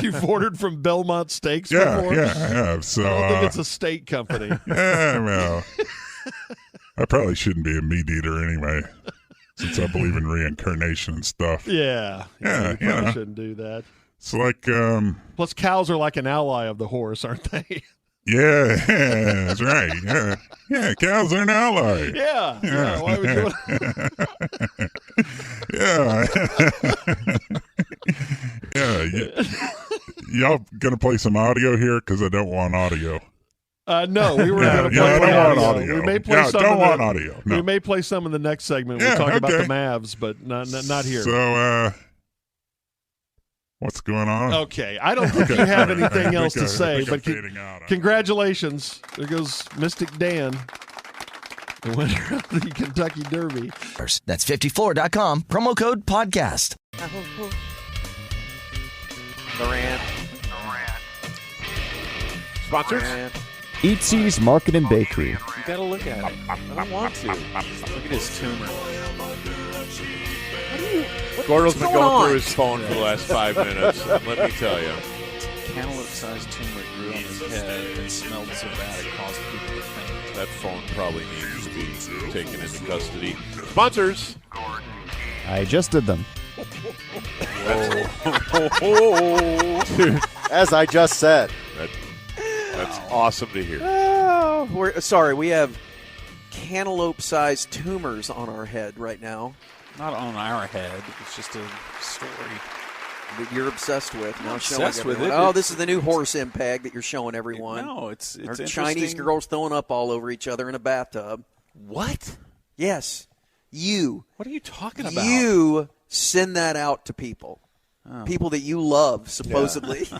Speaker 2: You've ordered from Belmont Steaks
Speaker 15: yeah,
Speaker 2: before?
Speaker 15: yeah, I have. So
Speaker 2: I don't think it's a steak company.
Speaker 15: Yeah, well, I probably shouldn't be a meat eater anyway, since I believe in reincarnation and stuff.
Speaker 2: Yeah,
Speaker 15: Yeah,
Speaker 2: you probably shouldn't do that.
Speaker 15: It's like,
Speaker 2: Plus, cows are like an ally of the horse, aren't they?
Speaker 15: yeah, that's right. Yeah, cows are an ally.
Speaker 2: Yeah. Why would you?
Speaker 15: Yeah. Yeah. Y'all gonna play some audio here? Because I don't want audio.
Speaker 2: No, we were going to play
Speaker 15: I don't want
Speaker 2: audio.
Speaker 15: audio.
Speaker 2: We may play some.
Speaker 15: Don't want audio. No.
Speaker 2: We may play some in the next segment. We'll talk about the Mavs, but not here.
Speaker 15: So, what's going on?
Speaker 2: Okay, I don't think you have anything else to say, but congratulations. There goes Mystic Dan, the winner of the Kentucky Derby.
Speaker 16: That's 54.com, promo code podcast.
Speaker 17: Durant.
Speaker 18: Sponsors?
Speaker 19: Eatsy's Market and Bakery.
Speaker 17: You gotta look at it. I don't want to. Look at his tumor.
Speaker 18: Gordo's been going through his phone for the last 5 minutes. Let me tell you.
Speaker 17: Cantaloupe-sized tumor grew on his head and smelled so bad it caused people to faint.
Speaker 18: That phone probably needs to be taken into custody. Sponsors.
Speaker 19: I just did them.
Speaker 18: Dude.
Speaker 6: As I just said.
Speaker 18: That's awesome to hear.
Speaker 17: We're sorry, we have cantaloupe-sized tumors on our head right now.
Speaker 3: Not on our head. It's just a story
Speaker 17: that you're obsessed with. Now
Speaker 3: obsessed with
Speaker 17: everyone.
Speaker 3: it.
Speaker 17: Oh, this is the new horse impeg that you're showing everyone.
Speaker 3: No, it's
Speaker 17: Our Chinese
Speaker 3: interesting.
Speaker 17: girls throwing up all over each other in a bathtub.
Speaker 3: What?
Speaker 17: Yes. You.
Speaker 3: What are you talking about?
Speaker 17: You send that out to people. Oh. People that you love, supposedly. Yeah.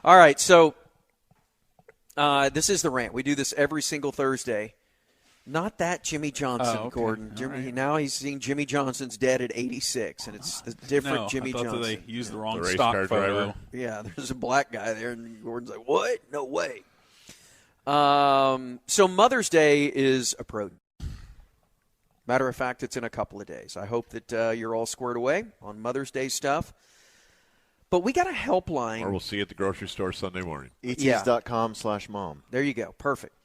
Speaker 17: All right, so this is the rant. We do this every single Thursday. Not that Jimmy Johnson,
Speaker 3: okay.
Speaker 17: Gordon.
Speaker 3: Right.
Speaker 17: Now he's seeing Jimmy Johnson's dead at 86, and it's the different Jimmy Johnson.
Speaker 3: They used the wrong stock photo.
Speaker 18: Driver.
Speaker 17: Yeah, there's a black guy there, and Gordon's like, what? No way. So Mother's Day is approaching. Matter of fact, it's in a couple of days. I hope that you're all squared away on Mother's Day stuff. But we got a helpline.
Speaker 18: Or we'll see you at the grocery store Sunday morning.
Speaker 6: ETs.com/mom.
Speaker 17: There you go. Perfect.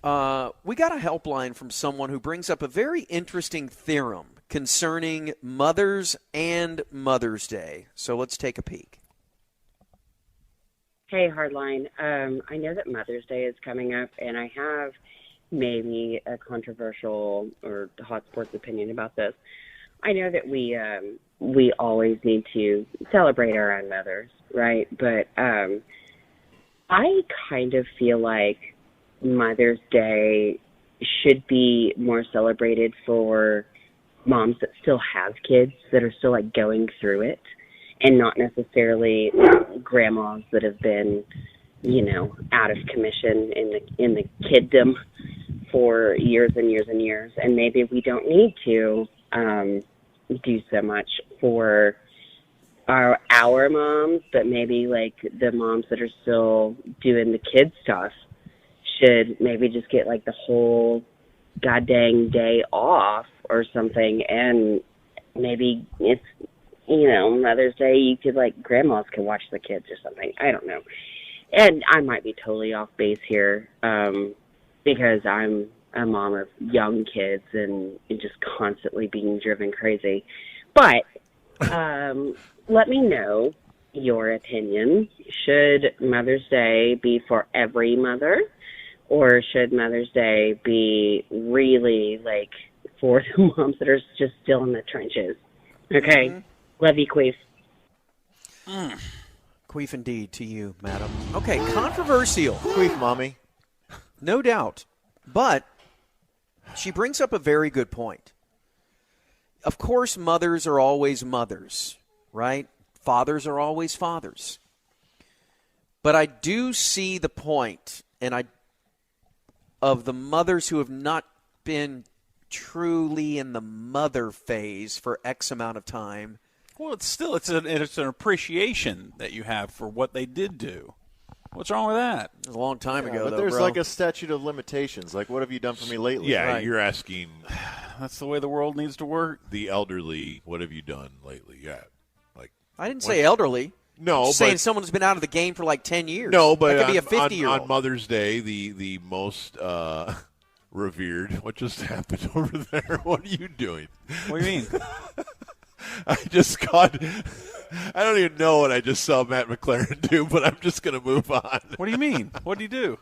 Speaker 17: We got a helpline from someone who brings up a very interesting theorem concerning mothers and Mother's Day. So let's take a peek.
Speaker 20: Hey, Hardline. I know that Mother's Day is coming up, and I have maybe a controversial or hot sports opinion about this. I know that we always need to celebrate our own mothers, right? But I kind of feel like Mother's Day should be more celebrated for moms that still have kids that are still like going through it, and not necessarily grandmas that have been, out of commission in the kiddom for years and years and years. And maybe we don't need to do so much for our moms, but maybe like the moms that are still doing the kid stuff should maybe just get like the whole goddamn day off or something. And maybe it's, Mother's Day, you could like grandmas can watch the kids or something. I don't know. And I might be totally off base here because I'm a mom of young kids and just constantly being driven crazy. But let me know your opinion. Should Mother's Day be for every mother, or should Mother's Day be really like for the moms that are just still in the trenches? Okay.
Speaker 17: Mm-hmm.
Speaker 20: Love you, Queef.
Speaker 17: Queef indeed to you, madam. Okay, controversial.
Speaker 6: Queef, mommy.
Speaker 17: No doubt. But she brings up a very good point. Of course, mothers are always mothers, right? Fathers are always fathers. But I do see the point, of the mothers who have not been truly in the mother phase for X amount of time.
Speaker 3: Well, it's an appreciation that you have for what they did do. What's wrong with that?
Speaker 17: It was a long time ago,
Speaker 6: but
Speaker 17: though,
Speaker 6: there's
Speaker 17: bro.
Speaker 6: like a statute of limitations. Like, what have you done for me lately?
Speaker 18: Yeah,
Speaker 17: Right.
Speaker 18: You're asking
Speaker 3: That's the way the world needs to work.
Speaker 18: The elderly, what have you done lately? Yeah.
Speaker 17: I didn't say elderly.
Speaker 18: No,
Speaker 17: just saying someone who's been out of the game for like 10 years.
Speaker 18: No, but
Speaker 17: that could be a 50-year-old.
Speaker 18: on Mother's Day, the most revered. What just happened over there? What are you doing?
Speaker 3: What do you mean?
Speaker 18: I just caught. I don't even know what I just saw Matt McLaren do, but I'm just going to move on.
Speaker 3: What do you mean? What did he do?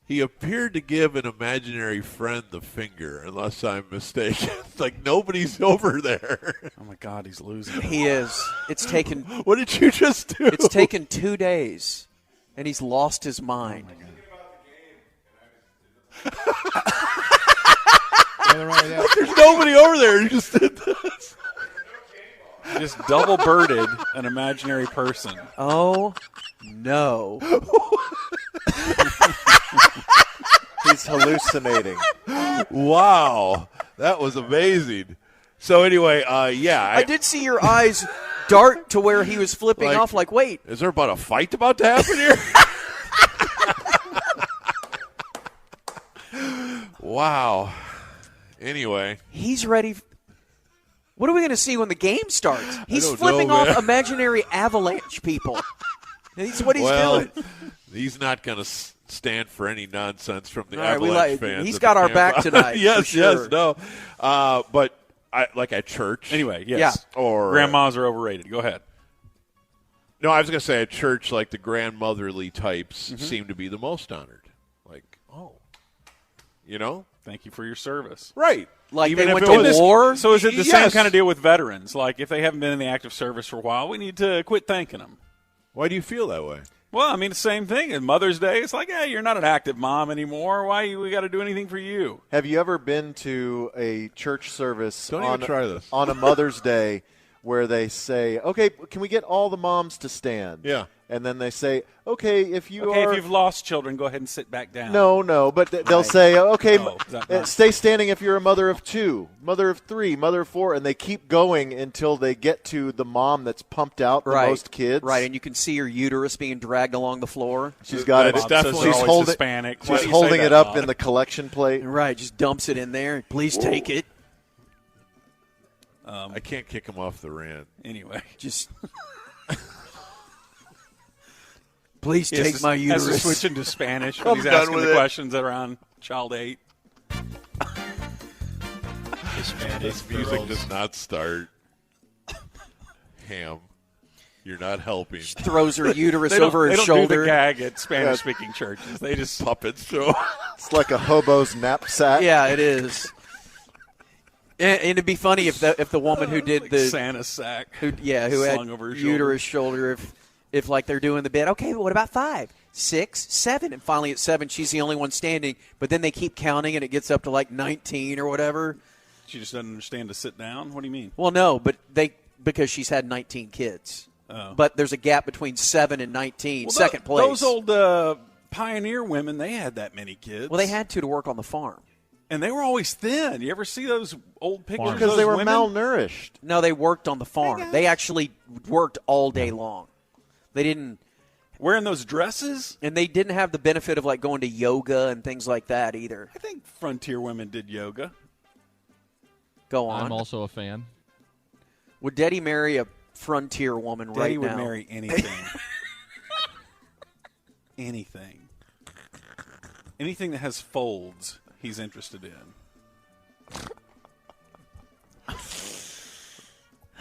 Speaker 18: He appeared to give an imaginary friend the finger, unless I'm mistaken. It's like nobody's over there.
Speaker 3: Oh, my God, he's losing.
Speaker 17: He is. It's taken.
Speaker 18: What did you just do?
Speaker 17: It's taken 2 days, and he's lost his mind.
Speaker 18: There's nobody over there. You just did this.
Speaker 3: Just double birded an imaginary person.
Speaker 17: Oh, no.
Speaker 6: He's hallucinating.
Speaker 18: Wow. That was amazing. So anyway,
Speaker 17: I did see your eyes dart to where he was flipping off like, wait.
Speaker 18: Is there about a fight about to happen here? Wow. Anyway.
Speaker 17: He's ready. What are we going to see when the game starts? He's
Speaker 18: don't
Speaker 17: flipping
Speaker 18: know,
Speaker 17: off
Speaker 18: man.
Speaker 17: imaginary avalanche people. That's what he's doing.
Speaker 18: He's not going to stand for any nonsense from the
Speaker 17: All right,
Speaker 18: Avalanche fans.
Speaker 17: He's
Speaker 18: at
Speaker 17: got
Speaker 18: the
Speaker 17: our
Speaker 18: camp.
Speaker 17: back tonight.
Speaker 18: Yes,
Speaker 17: for sure.
Speaker 18: yes, no. But like at church.
Speaker 3: Anyway, yes.
Speaker 17: Yeah.
Speaker 18: Or
Speaker 3: grandmas are overrated. Go ahead.
Speaker 18: No, I was going to say at church, like the grandmotherly types
Speaker 17: Mm-hmm.
Speaker 18: seem to be the most honored. Like, you know?
Speaker 3: Thank you for your service.
Speaker 18: Right.
Speaker 17: Like
Speaker 18: Even
Speaker 17: they
Speaker 18: if
Speaker 17: went
Speaker 18: it
Speaker 17: to
Speaker 18: was-
Speaker 17: war?
Speaker 3: So is it the same
Speaker 18: Yes.
Speaker 3: kind of deal with veterans? Like if they haven't been in the active service for a while, we need to quit thanking them.
Speaker 18: Why do you feel that way?
Speaker 3: Well, I mean, the same thing. And Mother's Day, it's like, hey, you're not an active mom anymore. Why we got to do anything for you?
Speaker 6: Have you ever been to a church service
Speaker 18: Don't even try this.
Speaker 6: on a Mother's Day where they say, okay, can we get all the moms to stand?
Speaker 18: Yeah.
Speaker 6: And then they say, okay, if
Speaker 3: you've lost children, go ahead and sit back down.
Speaker 6: No, but they'll say, okay,
Speaker 3: Oh, is that not-
Speaker 6: stay standing if you're a mother of 2, mother of 3, mother of 4, and they keep going until they get to the mom that's pumped out the most kids.
Speaker 17: Right, and you can see her uterus being dragged along the floor.
Speaker 6: She's got it.
Speaker 3: Bob says they're
Speaker 6: She's
Speaker 3: always
Speaker 6: holding,
Speaker 3: Hispanic. Why
Speaker 6: she's
Speaker 3: do you
Speaker 6: holding
Speaker 3: say
Speaker 6: it
Speaker 3: that,
Speaker 6: up
Speaker 3: Bob?
Speaker 6: in the collection plate.
Speaker 17: Right, just dumps it in there. Please take it.
Speaker 18: I can't kick him off the rant.
Speaker 3: Anyway,
Speaker 17: just please take my
Speaker 3: Has to
Speaker 17: uterus.
Speaker 3: switch into Spanish when
Speaker 18: I'm
Speaker 3: he's
Speaker 18: done
Speaker 3: asking
Speaker 18: with
Speaker 3: the
Speaker 18: it.
Speaker 3: questions around child 8.
Speaker 18: This music does not start. Ham, you're not helping.
Speaker 17: Throws her uterus
Speaker 3: They don't-
Speaker 17: over her
Speaker 3: they don't
Speaker 17: shoulder.
Speaker 3: do the gag at Spanish-speaking churches. They just
Speaker 18: puppets show.
Speaker 6: It's like a hobo's knapsack.
Speaker 17: Yeah, it is. And it'd be funny if the woman who did
Speaker 3: Like
Speaker 17: the
Speaker 3: Santa's sack
Speaker 17: who had
Speaker 3: slung over her
Speaker 17: uterus shoulder, if like they're doing the bit, okay, what about 5, 6, 7, and finally at 7 she's the only one standing, but then they keep counting and it gets up to like 19 or whatever.
Speaker 3: She just doesn't understand to sit down. What do you mean?
Speaker 17: Well, no, but because she's had 19 kids.
Speaker 3: Oh.
Speaker 17: But there's a gap between 7 and 19,
Speaker 3: Well,
Speaker 17: second place.
Speaker 3: Those old pioneer women, they had that many kids.
Speaker 17: Well, they had to work on the farm.
Speaker 3: And they were always thin. You ever see those old pictures of
Speaker 6: Because
Speaker 3: those
Speaker 6: they were
Speaker 3: women?
Speaker 6: malnourished.
Speaker 17: No, they worked on the farm. They actually worked all day long. They didn't
Speaker 3: wearing those dresses,
Speaker 17: and they didn't have the benefit of like going to yoga and things like that either.
Speaker 3: I think frontier women did yoga.
Speaker 17: Go on.
Speaker 14: I'm also a fan.
Speaker 17: Would Daddy marry a frontier woman
Speaker 3: Daddy
Speaker 17: right
Speaker 3: would
Speaker 17: now?
Speaker 3: marry anything. Anything. Anything that has folds, he's interested in.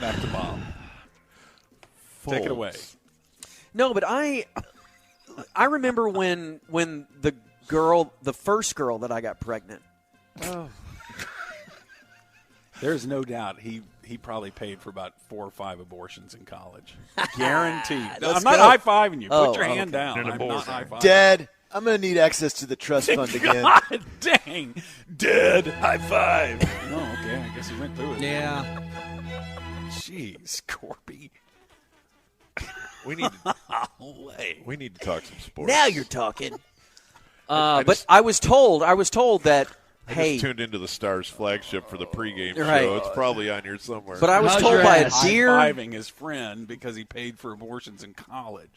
Speaker 3: Back to Bob. Take it away.
Speaker 17: No, but I remember when the first girl that I got pregnant.
Speaker 3: Oh. There's no doubt he probably paid for about 4 or 5 abortions in college. Guaranteed. I'm not high-fiving you. Put your hand down. I'm not high-fiving.
Speaker 6: Dad, I'm going to need access to the trust fund again.
Speaker 3: God dang. Dead. High five. Oh, okay. I guess he went through it.
Speaker 13: Yeah.
Speaker 3: Jeez, Corby.
Speaker 18: We need to talk some sports.
Speaker 17: Now you're talking. But I was told that
Speaker 18: I
Speaker 17: hey,
Speaker 18: just tuned into the Stars flagship for the pregame
Speaker 17: Right.
Speaker 18: show. It's probably on here somewhere.
Speaker 17: But I was told by a dear
Speaker 3: high-fiving his friend because he paid for abortions in college.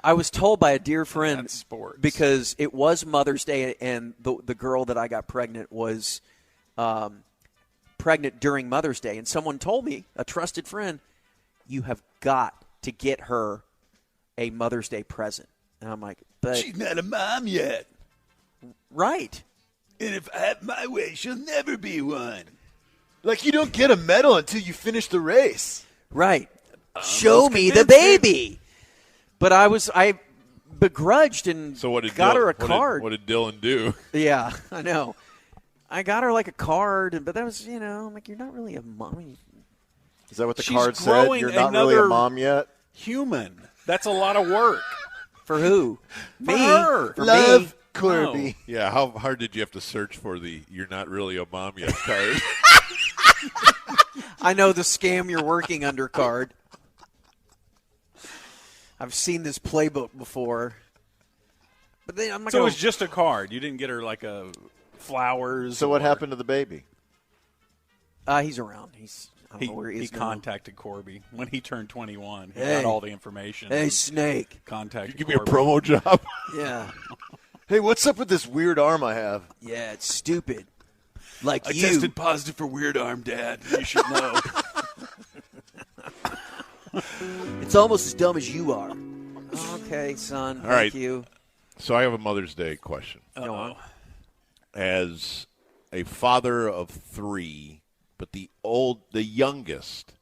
Speaker 17: I was told by a dear friend
Speaker 3: That's sports.
Speaker 17: because it was Mother's Day and the girl that I got pregnant was pregnant during Mother's Day, and someone told me, a trusted friend, you have got to get her a Mother's Day present. And I'm like, but
Speaker 12: she's not a mom yet.
Speaker 17: Right.
Speaker 12: And if I have my way, she'll never be one.
Speaker 21: Like, you don't get a medal until you finish the race.
Speaker 17: Right. Show me the baby. But I begrudged and
Speaker 18: So what did
Speaker 17: got
Speaker 18: Dylan,
Speaker 17: her a card.
Speaker 18: What did Dylan do?
Speaker 17: Yeah, I know. I got her like a card, but that was, I'm like, you're not really a mommy.
Speaker 6: Is that what the
Speaker 3: She's
Speaker 6: card said?
Speaker 3: growing
Speaker 6: You're not really a
Speaker 3: another
Speaker 6: mom yet?
Speaker 3: Human. That's a lot of work.
Speaker 17: For who?
Speaker 3: For
Speaker 17: Me.
Speaker 3: her.
Speaker 17: For
Speaker 21: Love
Speaker 17: me.
Speaker 21: Corby.
Speaker 18: Yeah, how hard did you have to search for the "you're not really a mom yet" card?
Speaker 17: I know the scam you're working under card. I've seen this playbook before. But then I'm not
Speaker 3: So it
Speaker 17: gonna...
Speaker 3: was just a card. You didn't get her like a flowers.
Speaker 6: So what happened to the baby?
Speaker 17: He's around. I don't know where he is now.
Speaker 3: Contacted Corby when he turned 21. He
Speaker 17: Hey.
Speaker 3: got all the information.
Speaker 17: Hey,
Speaker 3: and
Speaker 17: Snake.
Speaker 3: Contacted
Speaker 18: Give me a
Speaker 3: Corby.
Speaker 18: promo job.
Speaker 17: Yeah.
Speaker 21: Hey, what's up with this weird arm I have?
Speaker 17: Yeah, it's stupid. Like
Speaker 12: I
Speaker 17: you.
Speaker 12: tested positive for weird arm, Dad. You should know.
Speaker 17: It's almost as dumb as you are. Okay, son.
Speaker 18: All right.
Speaker 17: Thank you.
Speaker 18: So I have a Mother's Day question.
Speaker 17: Go on.
Speaker 18: As a father of 3, but the youngest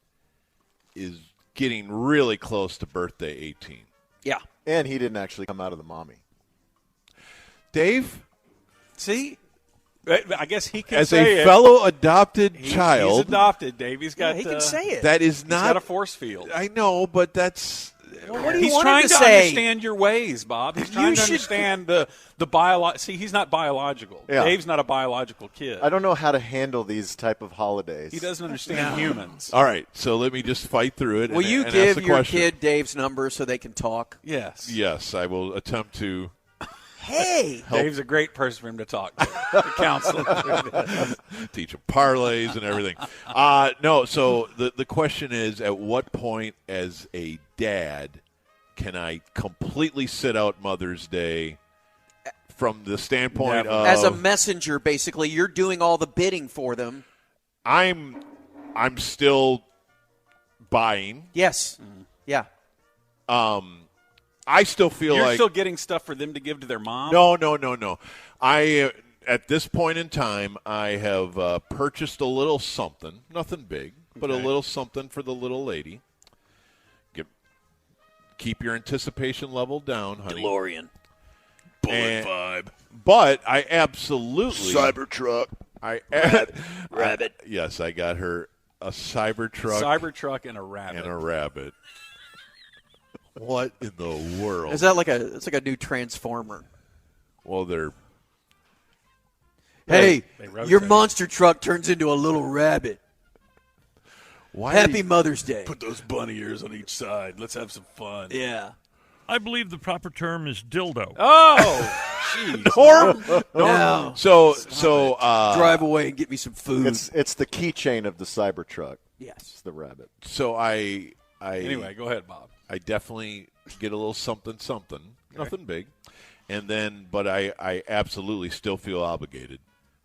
Speaker 18: is getting really close to birthday 18.
Speaker 17: Yeah.
Speaker 6: And he didn't actually come out of the mommy.
Speaker 18: Dave?
Speaker 3: See? I guess he can
Speaker 18: As
Speaker 3: say
Speaker 18: a
Speaker 3: it.
Speaker 18: fellow adopted child.
Speaker 3: He's adopted, Dave. He's got.
Speaker 17: he can say it.
Speaker 18: That is
Speaker 3: He's
Speaker 18: not.
Speaker 3: got a force field.
Speaker 18: I know, but that's.
Speaker 17: Well, what do you
Speaker 3: He's
Speaker 17: want
Speaker 3: trying
Speaker 17: him
Speaker 3: to
Speaker 17: to say?
Speaker 3: understand your ways, Bob. He's trying to understand the biological. See, he's not biological.
Speaker 6: Yeah.
Speaker 3: Dave's not a biological kid.
Speaker 6: I don't know how to handle these type of holidays.
Speaker 3: He doesn't understand humans.
Speaker 18: All right, so let me just fight through it.
Speaker 17: Will
Speaker 18: and,
Speaker 17: you
Speaker 18: and
Speaker 17: give
Speaker 18: ask the
Speaker 17: your
Speaker 18: question.
Speaker 17: kid Dave's number so they can talk?
Speaker 3: Yes.
Speaker 18: Yes, I will attempt to.
Speaker 17: Hey.
Speaker 3: Dave's a great person for him to talk to counsel him.
Speaker 18: Teach him parlays and everything. No, so the question is, at what point as a dad can I completely sit out Mother's Day from the standpoint of
Speaker 17: As a messenger, basically, you're doing all the bidding for them.
Speaker 18: I'm still buying.
Speaker 17: Yes. Yeah.
Speaker 18: I still feel
Speaker 3: You're
Speaker 18: like
Speaker 3: still getting stuff for them to give to their mom?
Speaker 18: No. I at this point in time, I have purchased a little something, nothing big, but a little something for the little lady. Keep your anticipation level down, honey.
Speaker 12: DeLorean. Bullet vibe.
Speaker 18: But I absolutely
Speaker 21: Cybertruck.
Speaker 12: Rabbit.
Speaker 18: Yes, I got her a Cybertruck.
Speaker 3: Cybertruck and a rabbit.
Speaker 18: And a rabbit. What in the world?
Speaker 17: Is that it's like a new Transformer?
Speaker 18: Well, they're.
Speaker 17: Hey,
Speaker 3: They rotate.
Speaker 17: your monster truck turns into a little rabbit.
Speaker 18: Why
Speaker 17: Happy Mother's Day.
Speaker 12: Put those bunny ears on each side. Let's have some fun.
Speaker 17: Yeah.
Speaker 22: I believe the proper term is dildo.
Speaker 3: Oh, jeez.
Speaker 18: Norm.
Speaker 17: No.
Speaker 18: So
Speaker 17: Drive away and get me some food.
Speaker 6: It's the keychain of the Cybertruck.
Speaker 17: Yes.
Speaker 6: It's the rabbit.
Speaker 18: So I
Speaker 3: Anyway, go ahead, Bob.
Speaker 18: I definitely get a little something, nothing big, and then, but I absolutely still feel obligated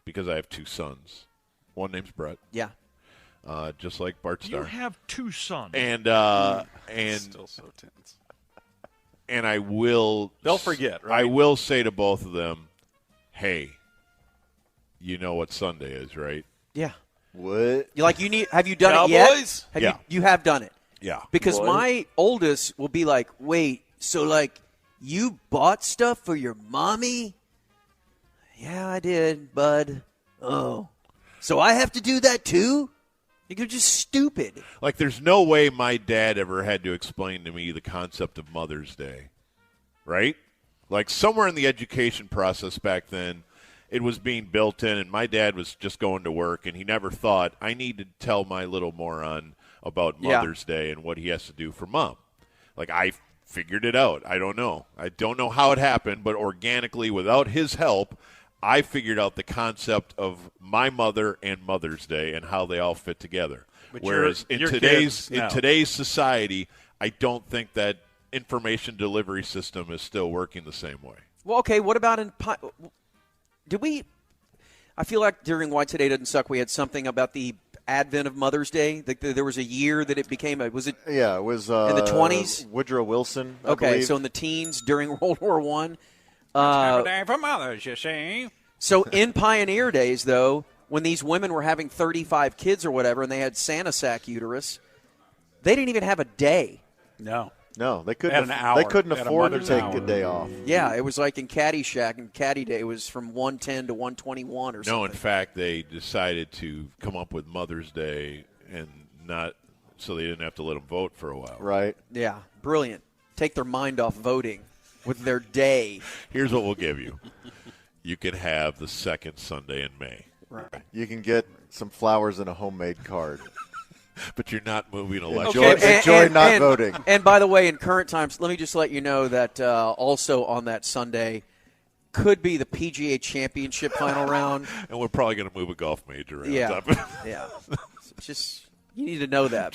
Speaker 18: because I have 2 sons. One name's Brett.
Speaker 17: Yeah.
Speaker 18: Just like Bart Starr.
Speaker 22: You have 2 sons.
Speaker 18: And
Speaker 3: Still so tense.
Speaker 18: And I will.
Speaker 3: They'll forget, right?
Speaker 18: I will say to both of them, "Hey, you know what Sunday is, right?"
Speaker 17: Yeah.
Speaker 6: What?
Speaker 17: Have you done it
Speaker 18: Cowboys?
Speaker 17: yet?
Speaker 18: Yeah.
Speaker 17: You have done it.
Speaker 18: Yeah.
Speaker 17: Because
Speaker 6: What?
Speaker 17: my oldest will be like, wait, so like you bought stuff for your mommy? Yeah, I did, bud. Oh. So I have to do that too? You're just stupid.
Speaker 18: Like, there's no way my dad ever had to explain to me the concept of Mother's Day, right? Like, somewhere in the education process back then, it was being built in, and my dad was just going to work, and he never thought, I need to tell my little moron about Mother's Day and what he has to do for Mom. Like, I figured it out. I don't know. I don't know how it happened, but organically, without his help, I figured out the concept of my mother and Mother's Day and how they all fit together.
Speaker 3: But
Speaker 18: Whereas
Speaker 3: your
Speaker 18: in
Speaker 3: kids, no.
Speaker 18: today's society, I don't think that information delivery system is still working the same way.
Speaker 17: Well, okay, what about did we I feel like during Why Today Doesn't Suck, we had something about the advent of Mother's Day. There was a year that it became was it?
Speaker 6: Yeah, it was
Speaker 17: in the 20s.
Speaker 6: Woodrow Wilson. I
Speaker 17: Okay,
Speaker 6: believe.
Speaker 17: so in the teens during World War I.
Speaker 3: Have a day for mothers, you see.
Speaker 17: So in pioneer days, though, when these women were having 35 kids or whatever, and they had Santa sac uterus, they didn't even have a day.
Speaker 3: No,
Speaker 6: they couldn't.
Speaker 3: They had an hour.
Speaker 6: They couldn't
Speaker 3: They had a
Speaker 6: afford to
Speaker 3: mother's
Speaker 6: take
Speaker 3: hour.
Speaker 6: a day off.
Speaker 17: Yeah, it was like in Caddyshack, and Caddy Day was from 110 to 121 or something.
Speaker 18: No, in fact, they decided to come up with Mother's Day and not so they didn't have to let them vote for a while.
Speaker 6: Right.
Speaker 17: Yeah, brilliant. Take their mind off voting with their day.
Speaker 18: Here's what we'll give you. You can have the second Sunday in May.
Speaker 17: Right.
Speaker 6: You can get some flowers and a homemade card.
Speaker 18: But you're not moving election.
Speaker 6: Enjoy not voting.
Speaker 17: And by the way, in current times, let me just let you know that also on that Sunday could be the PGA Championship final round.
Speaker 18: And we're probably going to move a golf major around.
Speaker 17: Yeah. Yeah. Just, you need to know that.